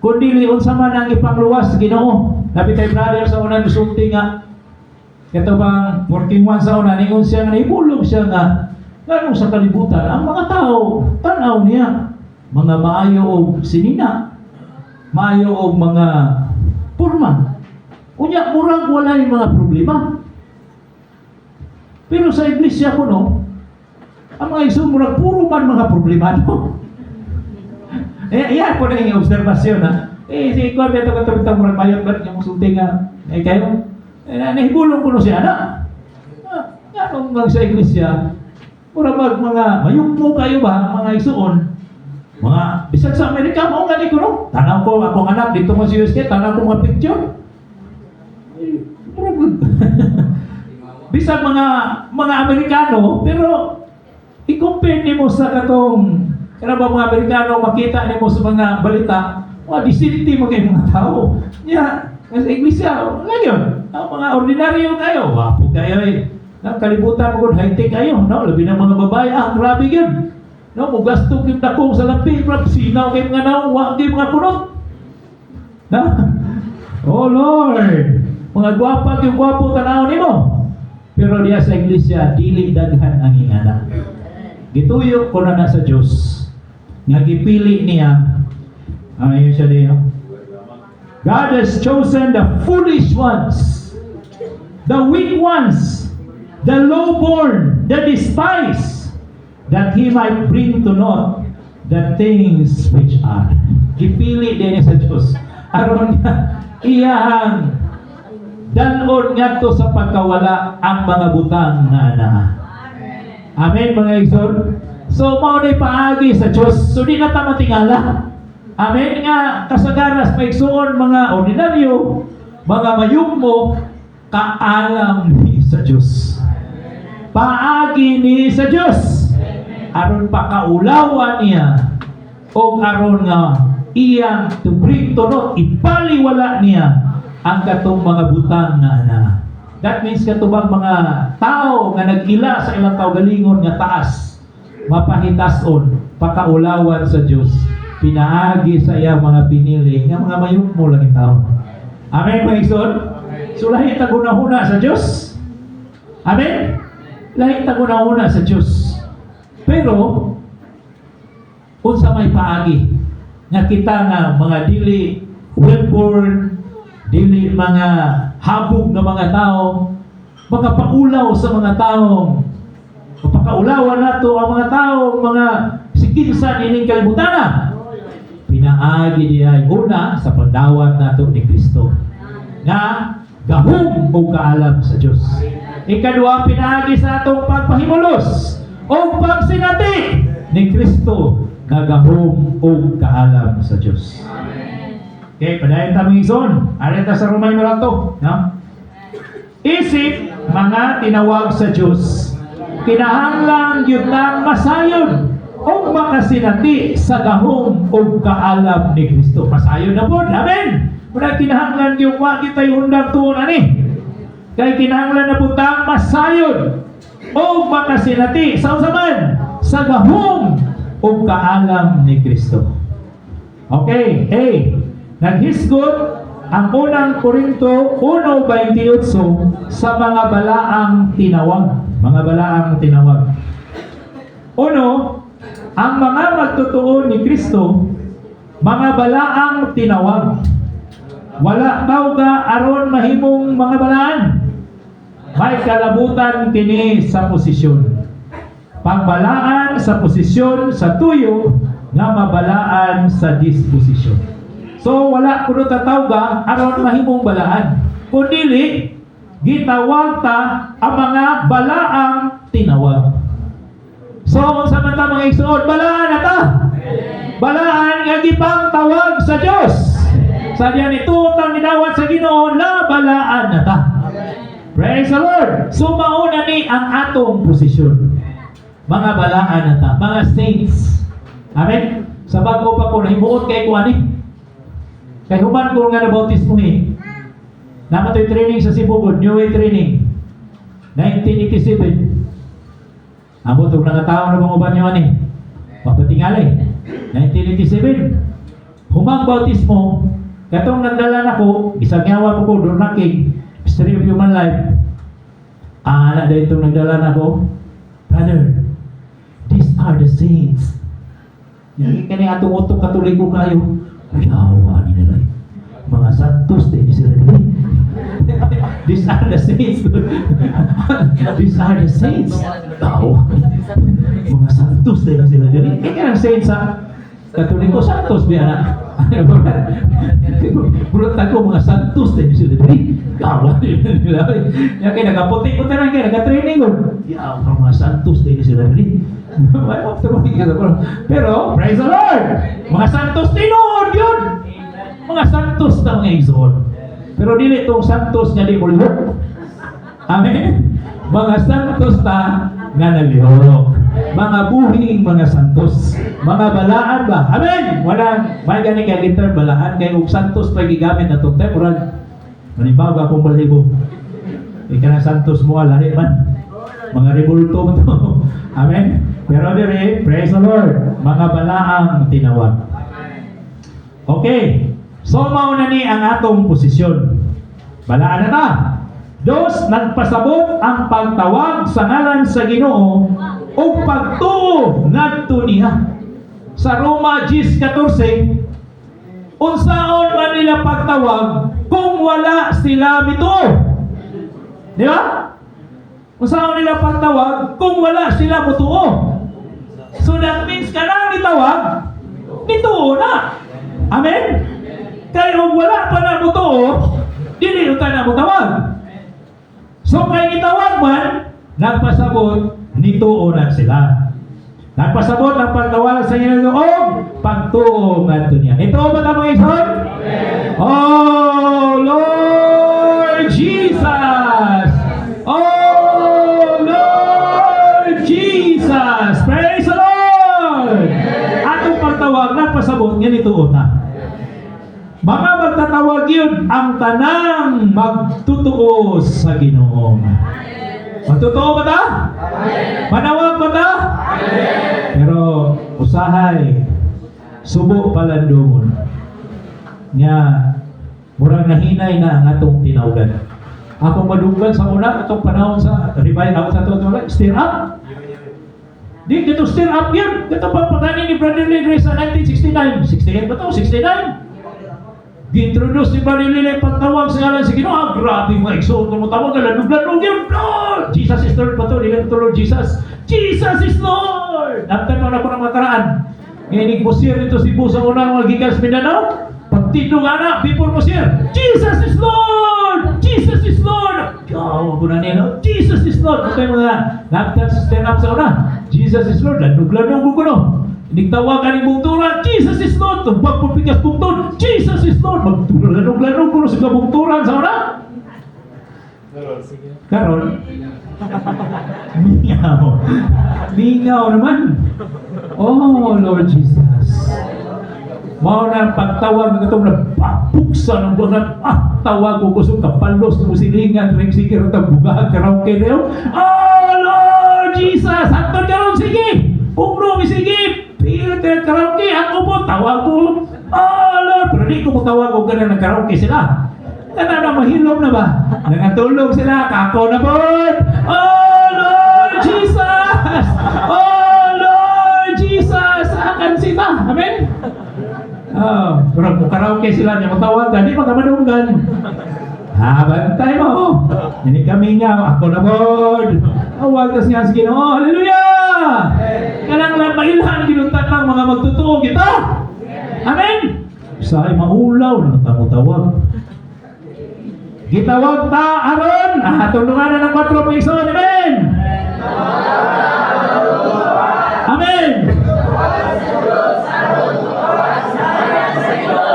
Kung dili, unsa man ang ipangluwas, Ginoo. Labi tayo brother sa unang gusulti nga. Ito bang working one sa una, ningon siya nga, naibulog siya nga, ganun sa kalibutan, ang mga tao, tanaw niya, mga maayo o sinina, maayo o mga purman. Unya, murang wala yung mga problema. Pero sa iglesia ko, no, ang mga iso, murang puro man mga problema, no? Iyan po na yung observasyon, ha? Si Ikon, ito katawag murang mayot ba, yung sulting nga, kayo, nahibulong ko no siya, na? Anong mga sa iglesia, murang mga mayukmo kayo ba, mga isuon, mga, bisag sa Amerika, mga nga ko, no? Tanaw ko, akong anak, dito mo si USK, tanaw ko mga picture. Bisag mga Amerikano, pero i-compare nimo sa katong kana ba mga Amerikano makita nimo sa mga balita, disinti mo kay mga tao. Nya, sa iglesia, wala yun. Ang mga ordinaryo kayo, wapo kayo Kalibutan mo kung high-tech kayo, no? Labi ng mga babae, grabe yun. No, mugasto gyud dako sa lapi, prab sinaw kay mga naong, wa gyud mga kunot. Na? Oh Lord, mga gwapa gyud gwapo tanaw nimo. Pero diya sa iglesia dili daghan ang ingana. Gituyo ko na sa Dios. Nga gipili niya. Ayun siya diyo. God has chosen the foolish ones, the weak ones, the lowborn, the despised, that He might bring to naught the things which are. Gipili din sa Diyos. Aron niya, iyahang dalon nga to sa pagkawala ang mga butang na anaa. Amen, mga igsoon. So, mao na paagi sa Diyos. So, di na ta matingala. Amen nga, kasagaras maigsoon mga ordinaryo, mga mayugmo, kaalam ni sa Diyos. Paagi ni sa Diyos. Aron pakaulawan niya o aron nga iyang to bring to naught, ipaliwala niya ang katong mga butang na ana. That means katubang mga tao nga nag-ila sa ilang kaugalingon nga taas, mapahitason, pakaulawan sa Diyos, pinaagi sa iya mga pinili nga mga mayugmo lang yung tao. Amen, mga igsoon? So lahi tagunahuna sa Diyos. Amen? Lahi tagunahuna sa Diyos. Pero unsa may paagi nga kita nga mga dili well-born, dili mga habog na mga tao, mga paulaw sa mga taong pagkaulawan nato ang mga tao, mga sikinsan ining kalibutan. Pinaagi diay una sa pagdawat nato ni Kristo na gahom o kaalam sa Diyos. Ikadua, pinaagi sa atong pagpahimulos o pagsinati ni Kristo na gahom o kaalam sa Diyos. Okay, padayon tamang igsoon. Arita sa Romay na to, no? Isip mga tinawag sa Diyos, kinahanglan yun ng masayon o makasinati sa gahom o kaalam ni Kristo. Masayon na po, amen! Muna kinahanglan yung wakit ay undang tuunan kaya kinahanglan na po tang masayon o makasinati sa usaman sa gahom o kaalam ni Kristo. Okay, hey, naghisgot ang unang Korinto 1:28 sa mga balaang tinawag. Mga balaang tinawag. Uno, ang mga magtutuon ni Kristo, mga balaang tinawag. Wala tao ka aron mahimong mga balaan. May kalabutan kini sa posisyon. Pagbalaan sa posisyon sa tuyo, nga mabalaan sa disposisyon. So wala kuno tataw ka aron mahimong balaan. Kundili gitawag ta ang mga balaang tinawag. So unsa man ta mga igsoon, balaan na ta. Balaan nga gipang tawag sa Dios. Sa diyan ito tang gidawat sa Ginoo na balaan na ta. Praise the Lord. So mauna ni ang atong posisyon. Mga balaan na ta, mga saints. Amen. Sa bago pa ko nahimuot kay kuan ni. Kay human ko nga na bautismo namatoy training sa Cebu, New Way Training 1987. Amo tong nangataon na bang uban niyo ani? Papatingalay 1987. Humang bautismo, katong nagdala nako, isagyawa ko Dornakig, History of Human Life. Ana da itong nagdala nako, brother, these are the saints. Yan kani atong utok Katoliko kayo. Ay, awa ni nila. Mga santos din sila dili. These are the saints. These are the saints. Awa. Mga santos din sila dili. Kaya ang saints sa Katoliko santos biya na. Burot ako mga santos din sila dili. Awa nila. Ya kay nagaputi ko tanan kay nagatraining ko. Ya mga santos din sila dili. Pero praise the Lord, mga santos tinuod yun, mga santos na mga igsoon. Pero dili itong santos nga di mulhok. Amen. Mga santos ta nga nalihok, mga buhing mga santos, mga balaan ba? Amen. Wala may gani kay gitar balaan kay og santos pa gigamit na tong temporal. Manibago akong balibo. Ika na santos mo lahi man. Mga rebulto man to. Amen. Pero dire, praise the Lord, mga balaang tinawag. Okay. So mauna ni ang atong posisyon. Balaan na ta. Dos, nagpasabot ang pagtawag sa ngalan sa Ginoo o pagtuo ngadto niya. Sa Roma 10:14, unsaon man nila pagtawag kung wala sila mituo? Di ba? Unsaon nila pagtawag kung wala sila mutuo? So that means kanang nitawag, nituo na. Amen? Kaya kung wala pa na mutuo, dili yung tayo na mutawag. So kaya itawag man, nagpasabot, nituo na sila. Nagpasabot ang pagtawag sa inyo o pagtuo ngadto niya. Ito ba tama ison? Oh Lord Jesus! Oh Lord Jesus! Praise the Lord! Atong pagtawag, nagpasabot niya nituo na. Mga magtatawag yun ang tanang magtutuo sa Ginoo. Magtutuo ba ta? Manawag ba ta? Pero usahay, subo palandungon. Nga, murang nahinay na ang atong tinawagan. Ako madunggan sa una, itong panahon sa ribay, ako sa tutulan, stir up. Di, dito stir up yan. Dito pagpatanin ni Brother Ligre sa 1969. 68 ba ito? 69? Gi-introduce ni Brother Ligre pagtawag sa ngalan sa Ginoo. Grabe mga exo, tumutawag, ladug-ladug yun. Lord! Jesus is Lord pa ito. Nilang ito Lord Jesus. Jesus is Lord! After pa na ko ng makaraan. Ngayon, nag-busir nito si Busa unang magigas Mindanao. Pagtindong anak, people mo siya. Jesus is Lord! Jesus is Lord! Ikaw, po na nila. Jesus is Lord! Ito yung mga stand up sa una. Jesus is Lord. Ladug-ladug ko no. Nagtawagan ni bungturan, Jesus is Lord. Tumbag po pikas bungturan, Jesus is Lord. Magtulanong-lanong ko sa bungturan sa una. Karon, mingaw. Mingaw naman. Oh, Lord Jesus. Mao na pagtawag ng itong nagpapuksa ng buwan. Tawag ko kusog kapalos ng musilingan, ring sige rin tagbugahag, karaoke rin. Oh, Lord Jesus! Hantod ka rin, sige! Pumro, sige! Peter, karaoke, ako po, tawag ko. Oh, Lord! Pero di ko mo tawag ko ganun ng karaoke sila. Kana na, mahilom na ba? Nangatulog sila, kako na po. Oh, Lord Jesus! Oh, Lord Jesus! Akan sila. Amen? Oh, pero kung karaoke sila niya matawagan, di magkamadunggan. Bantay mo. Hindi kami nga, ako na Lord. Awag tas nga sa Ginoo. Hallelujah! Kanang lang mailhan, ginuntan lang mga magtutuo kita. Amen? Sa ay maulaw na tamutawag. Gitawag ta aron. Tulungan na ng 4 peso. Amen? Amen?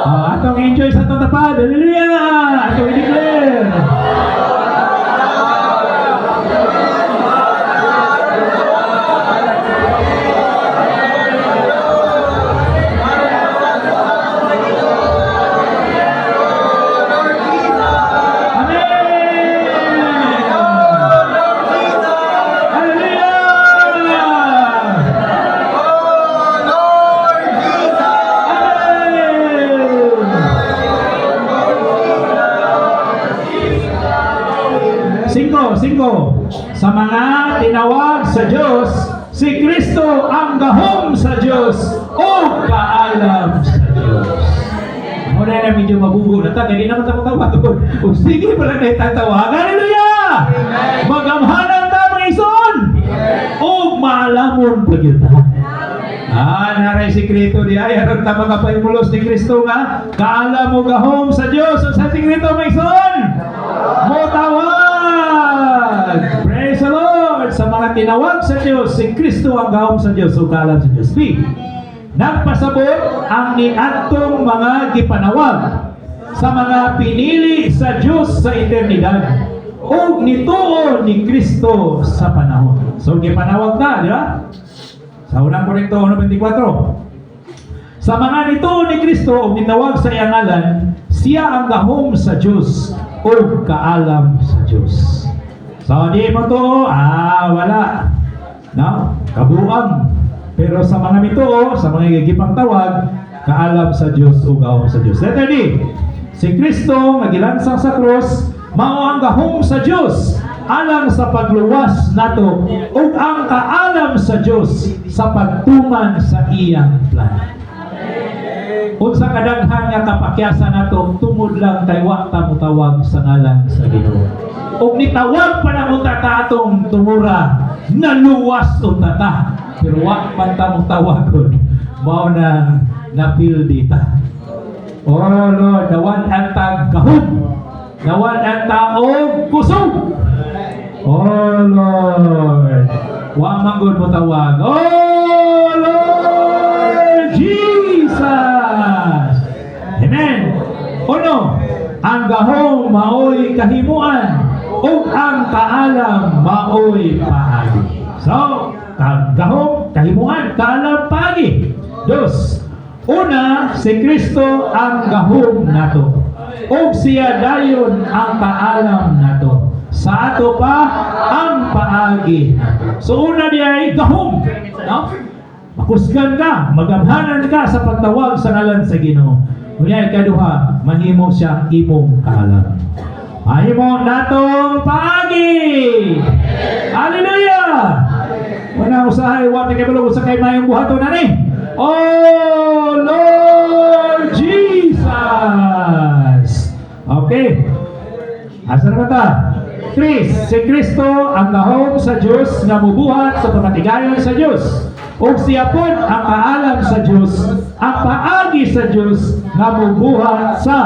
Atong enjoy sa itong tapad. Hallelujah! Atong i-declare. Singko, sa mga tinawag sa Diyos, si Kristo ang gahom sa Diyos o kaalam sa Diyos. Muna na medyo mabugo na ta, hindi naman tayo tawag. O sige pala na itatawag. Hallelujah! Magamhanan ta mga ison! O maalamon pagyuta. Naray sikreto di ay harap ta mga paimulos ni Kristo nga kaalam mo gahom sa Diyos. Sa sikreto mga ison! Motawag! Praise the Lord! Sa mga tinawag sa Diyos, si Kristo ang gahom sa Diyos, o kaalam sa Diyos. B. Nagpasabot ang niadtong mga gipanawag sa mga pinili sa Diyos sa eternidad o nituo ni Kristo sa panahon. So, gipanawag na, di ba? Sa unang Korinto 1:24. Sa mga nituo ni Kristo o nitawag sa iyang ngalan, siya ang gahom sa Diyos o kaalam sa Diyos. So, di mo to, wala. No? Kabuang. Pero sa mga mituo, sa mga gigipang tawag, kaalam sa Dios o gahom sa Dios. Letter D. Si Kristo nga gilansang sa krus mao ang gahom sa Dios alang sa pagluwas nato ug ang kaalam sa Dios sa pagtuman sa iyang plan. Ug sa kadaghan nga kapakyasan nato tungod lang kay wa ta motawag sa ngalan sa Ginoo. Ug nitawag pa na ta atong tumura naluwas unta ta. Pero wa pa ta motawagon. Mao na napil dita. Oh Lord, nawan ang gahom. Nawan ang taog kusog. Oh Lord, wa manggod mo tawag. Oh Lord Jesus. Amen. Uno, ang gahom maoy kahimuan ug ang kaalam maoy paagi. So, gahom kahimuan, kaalam paagi. Dos, una, si Kristo ang gahom nato. O siya dayon ang kaalam nato. Sa ato pa ang paagi nato. So una diay gahom, no? Makusgan ka, magamhanan ka sa pagtawag sa ngalan sa Ginoo. Unya ikaduha, mahimo siya imong kaalam. Mahimo nato paagi. Hallelujah. Wala usahay wa kay balog sa kay mayong buhaton ani. Oh Lord Jesus. Okay. Asa na ta? 3. Si Kristo ang gahom sa Dios nga mubuhat sa pamatigayon sa Dios. O siya pun ang kaalam sa Dios, ang paagi sa Dios nga mubuhat sa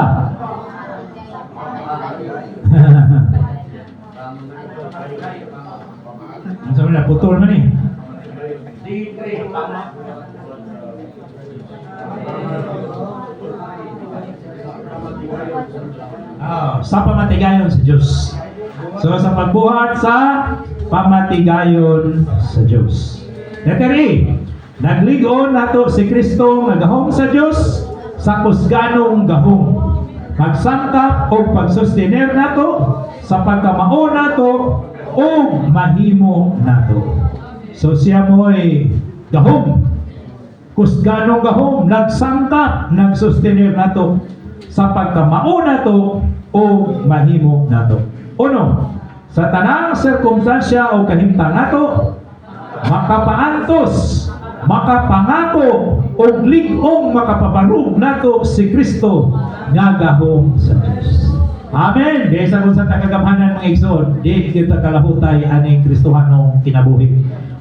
Ang sabi na putol man eh. Sa pamatigayon sa Diyos. So sa pagbuhat sa pamatigayon sa Diyos. Letter E. Nagligon nato si Kristo nga gahom sa Diyos sa kusganong gahom. Pagsangkap o pagsustener nato sa pagkamao nato o mahimo nato. So siya mo'y gahom. Kusganong gahom, nagsangkap, nagsustener nato sa pagkamao nato o mahimo nato. Uno, sa tanang sirkumstansya o kahimtang nato, makapaantos, makapangako o ligong makapabarug nato si Kristo nga gahom sa Diyos. Amen. Di sa kung sa tagagamhanan mga igsoon, di kita kalahutay aning Kristohanong kinabuhi.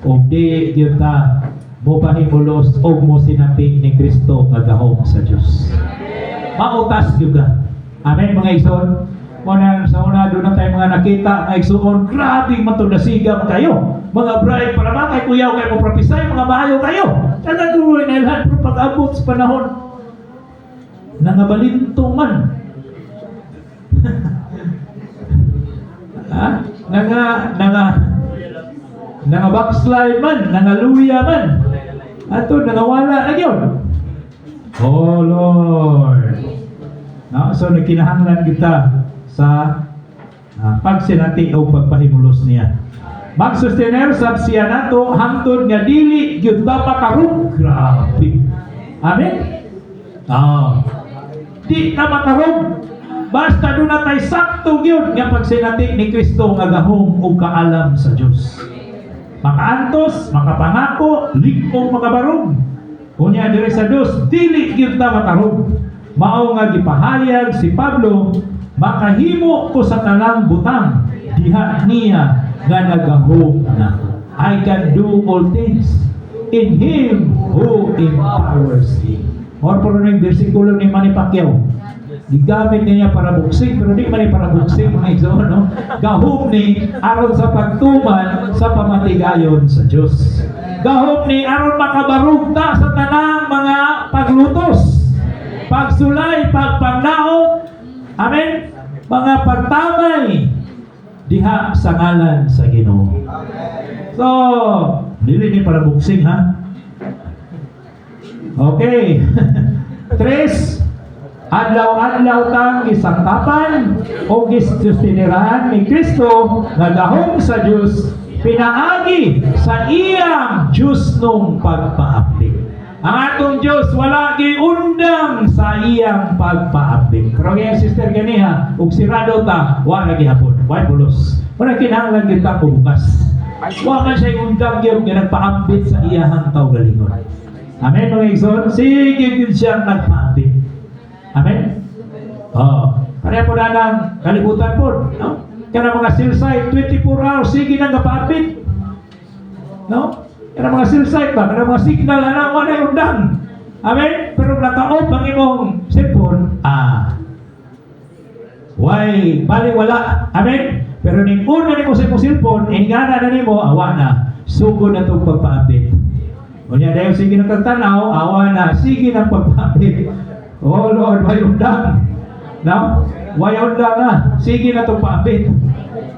O di kita mo pahimulos o mo sinaping ni Kristo nga gahom sa Diyos. Mautas juga. Amen mga igsoon. Muna sa una doon na tayo mga nakita mga igsoon, grabe matulasigam kayo. Mga bride para ba kay kuyaw kayo mo propisay, mga maayo kayo. Talagang tuloy na lahat pero pag-abot sa panahon nangabalinto man. Nanga backslide man, nangaluya man. Ato nangawala na yun. Oh Lord. No, so nagkinahanglan kita sa pagsinati o pagpahimulos niya. Magsustener sab siya nato hangtod nga dili gyud ta makarug. Grabe. Amen. Di ta makarug. Basta doon na tayo sakto yun nga pagsinati ni Kristo nga gahom o kaalam sa Diyos. Makaantos, makapangako, ligong makabarog. Kunya dire sa Diyos, dili yun ta makarog. Mao nga gipahayag si Pablo, makahimo ko sa tanang butang, diha niya nga nagahom na. I can do all things in Him who empowers me. Or por ng versikulo ni Manny Pacquiao. Gigamit niya para buksing, pero di man para buksing mga igsoon, no? Gahom ni aron sa pagtuman sa pamatigayon sa Diyos. Gahom ni aron makabarug ta sa tanang mga paglutos, pagsulay, pagpangnaon, amen? Mga pagtamay diha sa ngalan sa Ginoo. So, dili ni para buksing ha. Okay. 3. Adlaw-adlaw tang isangkapan o gisustiniran ni Kristo nga gahom sa Dios pinaagi sa iyang Diyos nung pagpaapik. Ang atong Diyos wala giundang sa iyang pagpaapik. Pero kaya sister ganiha, ug sirado ta, wala gihapon. Why bulos? Wala kinahanglan kita bukas. Wa man siya undang gyud nga nagpaapik sa iyang kaugalingon. Amen mga igsoon. Sige gyud siya nagpaapik. Amen. Oh, pareha po na ng kalibutan po, no? Kaya mga silsay 24 hours sige nang napaapik. No? Kaya mga silsay ba, kaya mga signal na wala yung undang. Amen? Pero naka-off ang imong cellphone, why, bali wala. Amen? Pero ning una ni mo sa imong cellphone, ingana na nimo, awa na. Sugod na itong pagpa-update. Kunya dahil sige na tanaw, awa na. Sige na pagpa-update. Oh Lord, why undang? No? Why undang na? Sige na itong pa-update.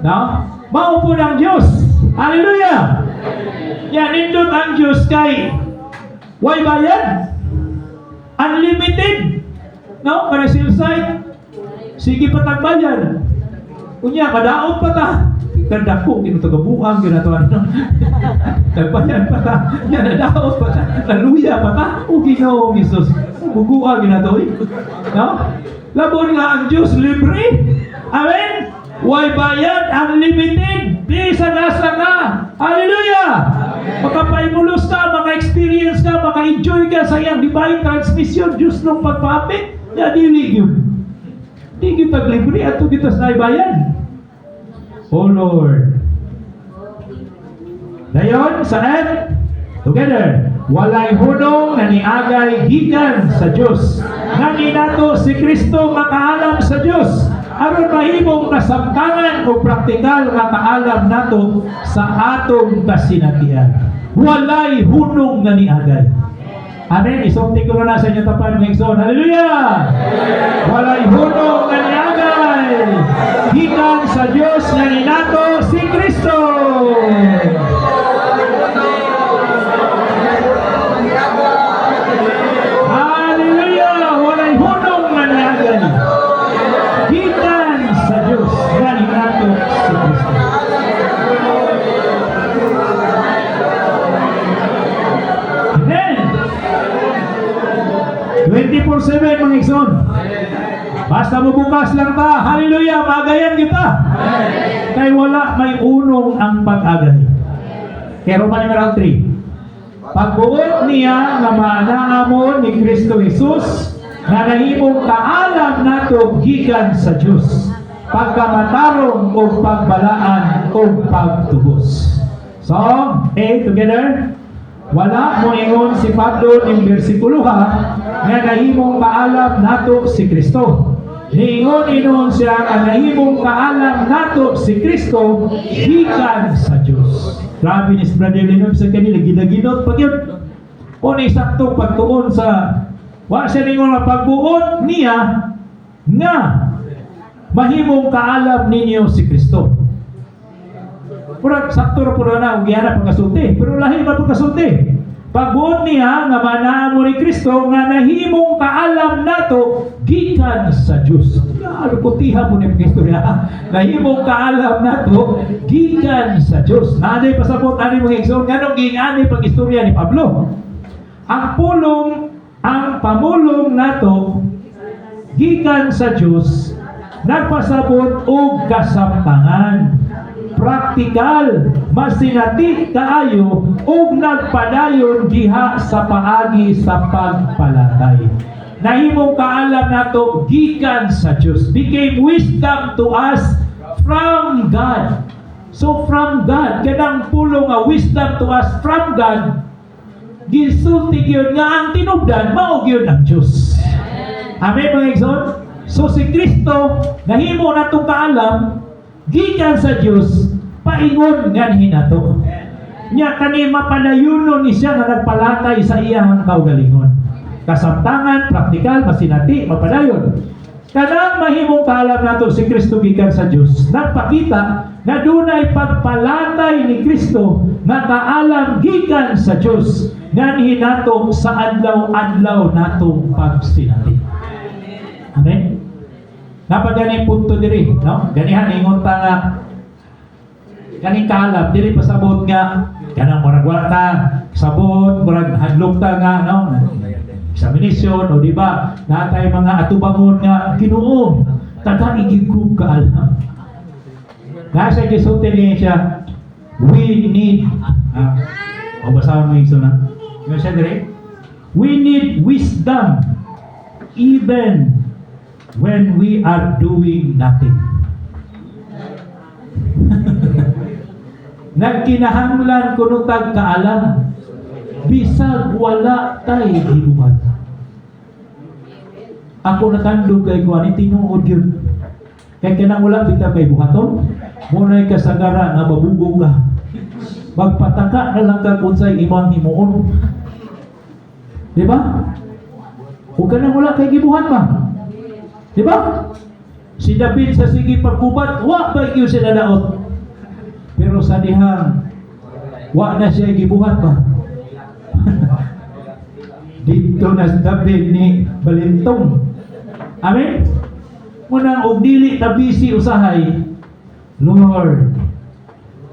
No? Maupo ng Diyos. Hallelujah! Yan, nindot ang Diyos kay why bayad? Unlimited. No? Para silsay. Sige pa tagbayan. Kunya, madaot pa ta. Kandako, ginutagabuang, ginatuan. Tagbayan pa ta. Yan, nadaot pa ta. Naluya pa ta. O Ginoong Isus. Buguang, ginatuin. No? Labon nga ang Diyos, libre. Amen? Why bayad? Unlimited. Di sa nasa ka. Hallelujah! Makapaimulos ka, maka-experience ka, maka-enjoy ka sa iyang divine transmission. Diyos nung pagpapit. Ya, dili yun. Di kita libre at kita sa naibayan. Oh Lord. Dayon, saan? Together. Walay hunong na niagay gikan sa Diyos. Nani nato si Kristo makaalam sa Diyos. Aron mahimong kasamtangan o praktikal nga kaalam nato sa atong kasinatian. Walay hunong na niagay. Amen. Isumti ko na sa inyo tapan ng Igsoon. Hallelujah! Walay hunong na niagay. Gikan sa Diyos nga ni nato si Kristo. Amen. 24/7 mga igsoon. Basta bubukas lang ta, hallelujah, magayan kita. Kay wala may unong ang pag-agay. Kaya Roman numeral 3. Pagbuot niya nga maanaamon ni Kristo Jesus nga nahimong kaalam nato gikan sa Dios. Pagkamatarong o pagbalaan o pagtubos. So, together. Wala mo ingon si Pablo ng bersikulo nga nahimong kaalam nato si Kristo. Niingon siya nga nahimong kaalam nato si Kristo gikan sa Dios. Grabe ni Brother Lenon sa kanila ginaginot pag yun. O ni sakto pagtuon sa wa siya ningon nga pagbuot niya nga mahimong kaalam ninyo si Kristo. Pura sakto ra pura na ugyana pagkasulti, pero lahi ba pagkasulti? Pagbuot niya nga manaamo ni Kristo nga nahimong kaalam nato gikan sa Dios. Ano putiha mo ni Kristo niya? Nahimong kaalam nato gikan sa Dios. Nanay pasabot ani mga igsoon nganong gingani pagistorya ni Pablo. Ang pamulong nato gikan sa Dios nagpasabot og kasamtangan. Praktikal, masinati kaayo ug nagpadayon diha sa paagi sa pagpalatay. Nahimong kaalam nato gikan sa Dios. Became wisdom to us from God. So from God, kanang pulong nga wisdom to us from God. Gisulti gyud nga ang tinubdan mao gyud ang Dios. Amen mga igsoon. So si Kristo nahimo natong kaalam gikan sa Dios paingon nganhi nato. Nya kani mapadayunon ni siya nga nagpalatay sa iyang kaugalingon. Kasamtangan, praktikal, masinati, mapadayon. Kanang mahimong kaalam nato si Kristo gikan sa Dios. Nagpakita na dunay pagpalatay ni Kristo nga kaalam gikan sa Dios nganhi nato sa adlaw-adlaw natong pagsinati. Amen. Napagani punto diri, no? Ganihan ingon ta nga kaning kalab dili pasabot nga kanang murag wala ta sabot murag hadlok ta nga no examination o di ba natay mga atubangon nga Ginoo taga igigug ka alam nasa gisulti niya siya we need o basahan mo iso na yung siya dire we need wisdom even when we are doing nothing. Nagkinahanglan kuno tag kaalam bisag wala tay gibuhat. Ako nakandog kay kuan tinuod gyud. Kay kanang wala bitaw kay buhaton, munay kasagara nga mabugong ka. Magpataka na lang ka kung sa'y imang himuon. Di ba? Kung kanang wala kay gibuhat pa. Di ba? Si David sa sige pagkubat, wa ba yun siya nadaot? Pero sa dihang, wa na siya gibuhat pa. Dito na si David ni Balintong. Amen? Munang og dili tabisi usahay, Lord,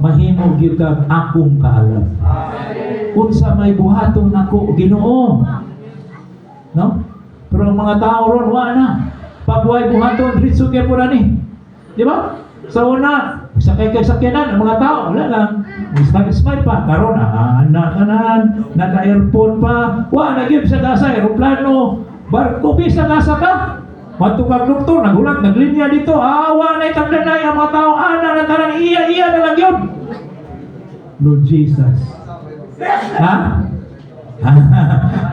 mahimo gyud kag akong kaalam. Unsa may buhaton nako Ginoo. No? Pero ang mga tao ron wa na. Pagway buhaton diretso kay pura ni. Di ba? Sa una, sakay kay sakyanan ang mga tao, wala lang. Smile pa karon anak-anan, naka-airport pa. Wa na gyud sa gasa eroplano, barko bisa gasa ka. Matugag doktor, nagulat, naglinya dito. Awa na itagdanay ang mga tao. Ana na tanan, iya na lang yun. Lord Jesus. Ha?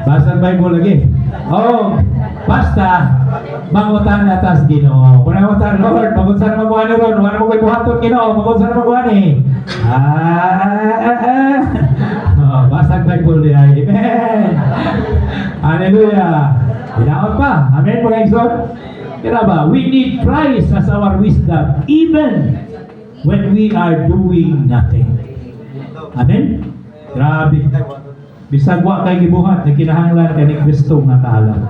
Basta Bible lagi. Oh, basta mangutan na tas Ginoo. Kung nangutan, Lord, magunsa na magwani ron. Wala mo ko'y buhaton Ginoo. Magunsa na magwani. Basta Bible di ay. Amen. Hallelujah. Binaot pa. Amen, mga igsoon. Kaya ba, we need Christ as our wisdom even when we are doing nothing. Amen? Grabe. Bisag wa kay gibuhat na kinahanglan ka ni Kristo nga kaalam.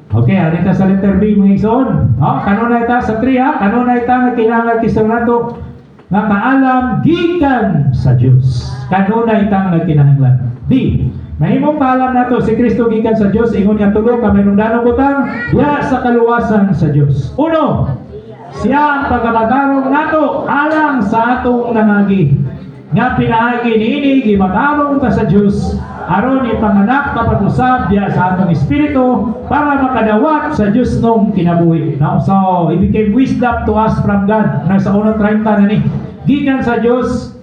Okay, ari ta sa letter B, mga igsoon. Kanunay ta sa 3 ha. Kanunay ta nga kinahanglan Kristo nato nga kaalam gikan sa Dios. Kanunay ta nga kinahanglan. B. Mahimong paalam nato si Kristo gikan sa Dios ingon nga tulo ka manungdanong butang diha sa kaluwasan sa Dios. Uno, siya ang pagamatarong nato alang sa atong nangagi. Nga pinaagi niini gimatarong ta sa Dios aron ipanganak ta pag-usab diha sa atong espiritu para makadawat sa Dios nung kinabuhi. Now, so it became wisdom to us from God. Nasa unang 30 na ni. Gikan sa Dios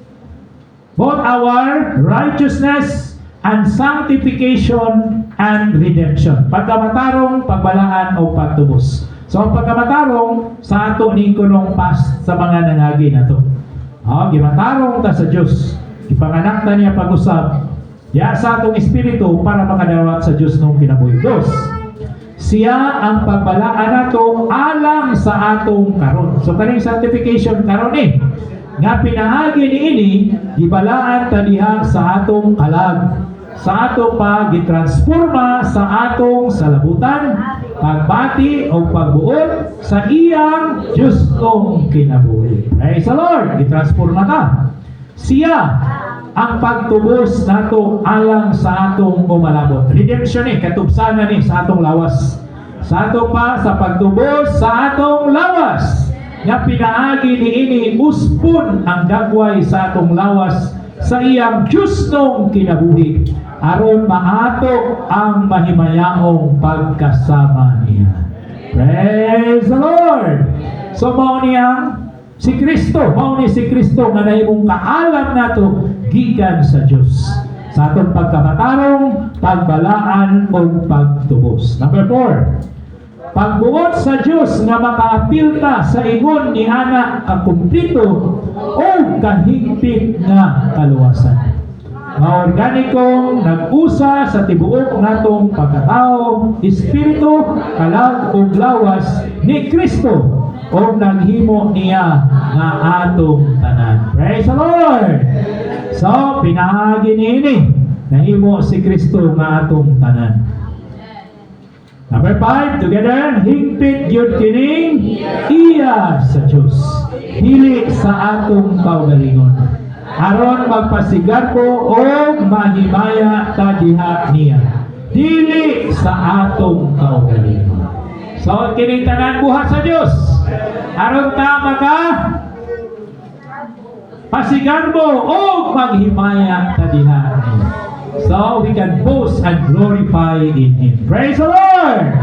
both our righteousness and sanctification and redemption. Pagkamatarong, pagbalaan o pagtubos. So ang pagkamatarong sa ato ni kunong past sa mga nangagi na to. Gimatarong ta sa Diyos. Ipanganak ta niya pag-usab. Diya sa atong espiritu para makadawat sa Diyos nung kinabuhi. Dos, siya ang pagbalaan nato alang sa atong karon. So kaning sanctification karon nga pinaagi niini gibalaan ta diha sa atong kalag. Sa ato pa gitransforma sa atong salabutan, pagbati o pagbuot sa iyang Diyos kong kinabuhi. Praise the Lord! Gitransforma ka. Siya ang pagtubos nato alang sa atong umalabot. Redemption katubsanan sa atong lawas. Sa ato pa sa pagtubos sa atong lawas. Nga pinaagi niini uspon ang dagway sa atong lawas sa iyang Diyos nung kinabuhi aron maato ang mahimayaong pagkasama niya. Praise the Lord! So mao niya si Kristo, mao ni si Kristo nga nahimong kaalam nato gikan sa Dios sa atong pagkamatarong, pagbalaan o pagtubos. Number 4, pagbuot sa Dios nga makaapil ta sa ingon ni ana kakumplito o kahigpit nga kaluwasan. Nga organikong nag-usa sa tibuok natong pagkatao, espiritu, kalag ug lawas ni Kristo o naghimo niya nga atong tanan. Praise the Lord! So, pinahagi niini nahimo si Kristo nga atong tanan. Number 5, together, higpit gyud kining iya sa Dios. dili sa atong kaugalingon. Aron magpasigarbo o mahimaya ta diha niya. Dili sa atong kaugalingon. So, kining tanan buhat sa Dios. Aron ta maka pasigarbo o maghimaya ta diha niya. So, we can boast and glorify in Him. Praise the Lord!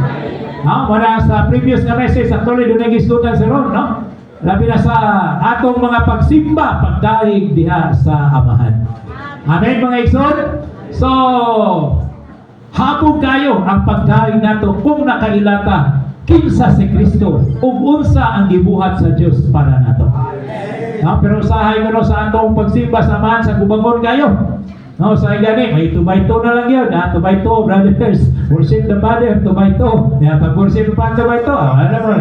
Wala sa previous na message, actually doon nag-islutan si Ron, no? Labi na sa atong mga pagsimba, pagdaig diha sa Amahan. Amen mga igsoon? So, habog kayo ang pagdaig nato kung nakailata kinsa si Kristo ug unsa ang gibuhat sa Dios para nato. Pero usahay ko sa atong pagsimba sa Amahan sa gubangon kayo. No, sa gani, may 2x2 na lang yun. 2x2, brothers. Worship the Father, 2x2. Pag-worship pa 2x2. Alam mo,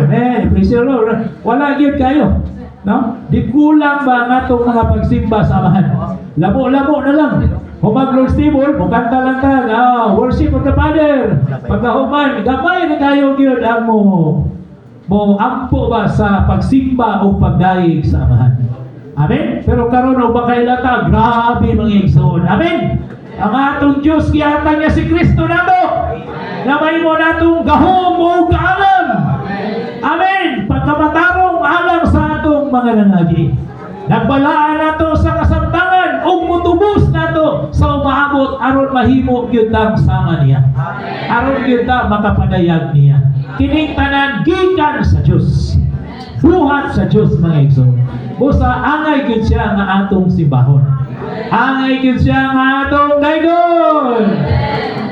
praise the Lord. Wala yun kayo. No? Di kulang ba nga itong mga pagsimba sa Amahan? Labo-labo na lang. Humag Lord's Table, mukanta lang ka. Worship of the Father. Pagkahuman, gamay na kayo yun ang mo ampo ba sa pagsimba o pagdaig sa Amahan. Amen? Pero karon o ba kailata, grabe mga igsoon. Amen? Ang atong Diyos, gihatag niya si Kristo nato. Namay mo natong gahom o kaalam. Amen? Pagkamatarong alam sa atong mga nangagi. Nagbalaan nato sa kasamtangan o mutubos nato sa umaabot aron mahimo gyud ang sama niya. Aron gyud ta makapadayag niya. Kining tanan gikan sa Dios. Buhat sa Dios mga igsoon. Busa angay gyud siya nga atong simbahon. Angay gyud siya nga atong daygon.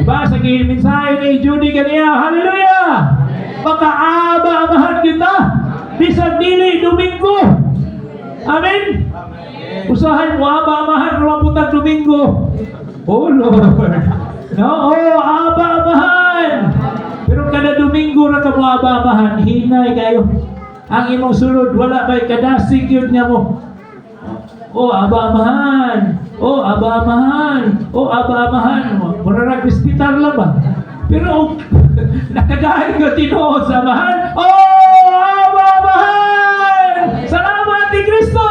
Diba sa mensahe ni Judy kaniya, hallelujah! Makaaba-amahan kita bisag dili Domingo. Amen. Usahay mo aba-amahan rambutan Domingo. Oh Lord. No, aba-amahan. Pero kada Domingo ra ka mo aba-amahan, hinay kayo. Ang imong sulod, wala ba'y kadasig yun niya mo. O aba-amahan. O aba-amahan. O aba-amahan. Mararag hospital lang ba? Pero nakadahil ko tinuod sa amahan. O aba-amahan! Salamat ni Kristo!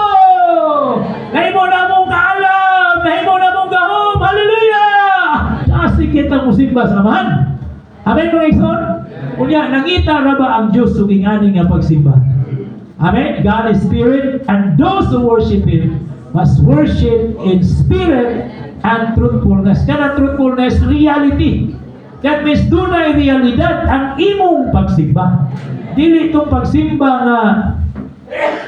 Nahimo na mong kaalam! Nahimo na mong gahom! Hallelujah! Kasi kita musimba sa amahan. Amen mga igsoon? Unya, nangita ra ba ang Diyos suging ani nga pagsimba? Amen? God is spirit, and those who worship Him must worship in spirit and truthfulness. Kana truthfulness, reality. That means dunay realidad ang imong pagsimba. Dili itong pagsimba nga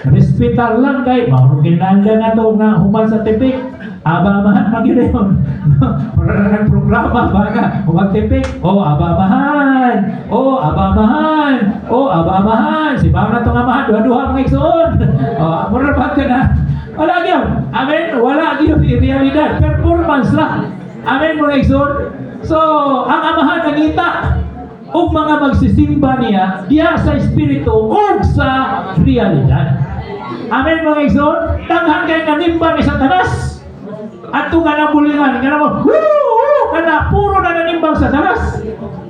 hospital lang kay maurong kinanda na to nga human sa tipik. Aba-amahan magiging yun. Mararang programa baga humag tipik. O aba-amahan. O aba-amahan. O aba-amahan. Si bago na itong amahan. Duha-duha mga igsoon. Mararang ka na. Wala yun. Amen. Wala yun. Realidad. Performance lang. Amen mga igsoon. So, ang amahan nangita ug mga magsisimba niya diya sa espiritu ug sa realidad. Amen mga igsoon. Daghan kay nanimba ni Satanas. Ato nga nabulingan, nga naman, kana puro na nanimbang sa Satanas.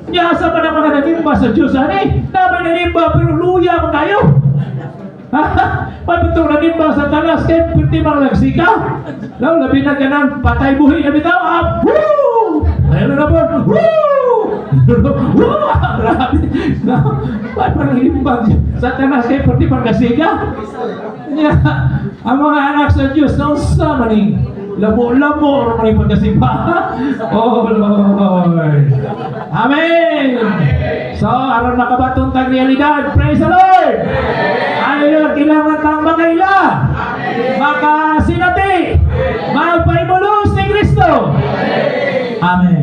Diya sa pa na mga nanimba sa Diyos, ani? Naman nanimba, pero luya mo kayo. Pagpitong nanimba sa Satanas, kaya pwede mang lagsika. Labi na ganang patay buhi na bitaw, ayun na po, grabe. Parang nanimba sa Satanas, kaya pwede mang lagsika. Ang mga anak sa Diyos, nausa maning labo-labo ang mga pagkasimba. Oh Lord. Amen. So, aron makabatong tag realidad. Praise the Lord. Hallelujah. Kailangan kang makaila. Makasinati. Magpaimulos ni Kristo. Amen.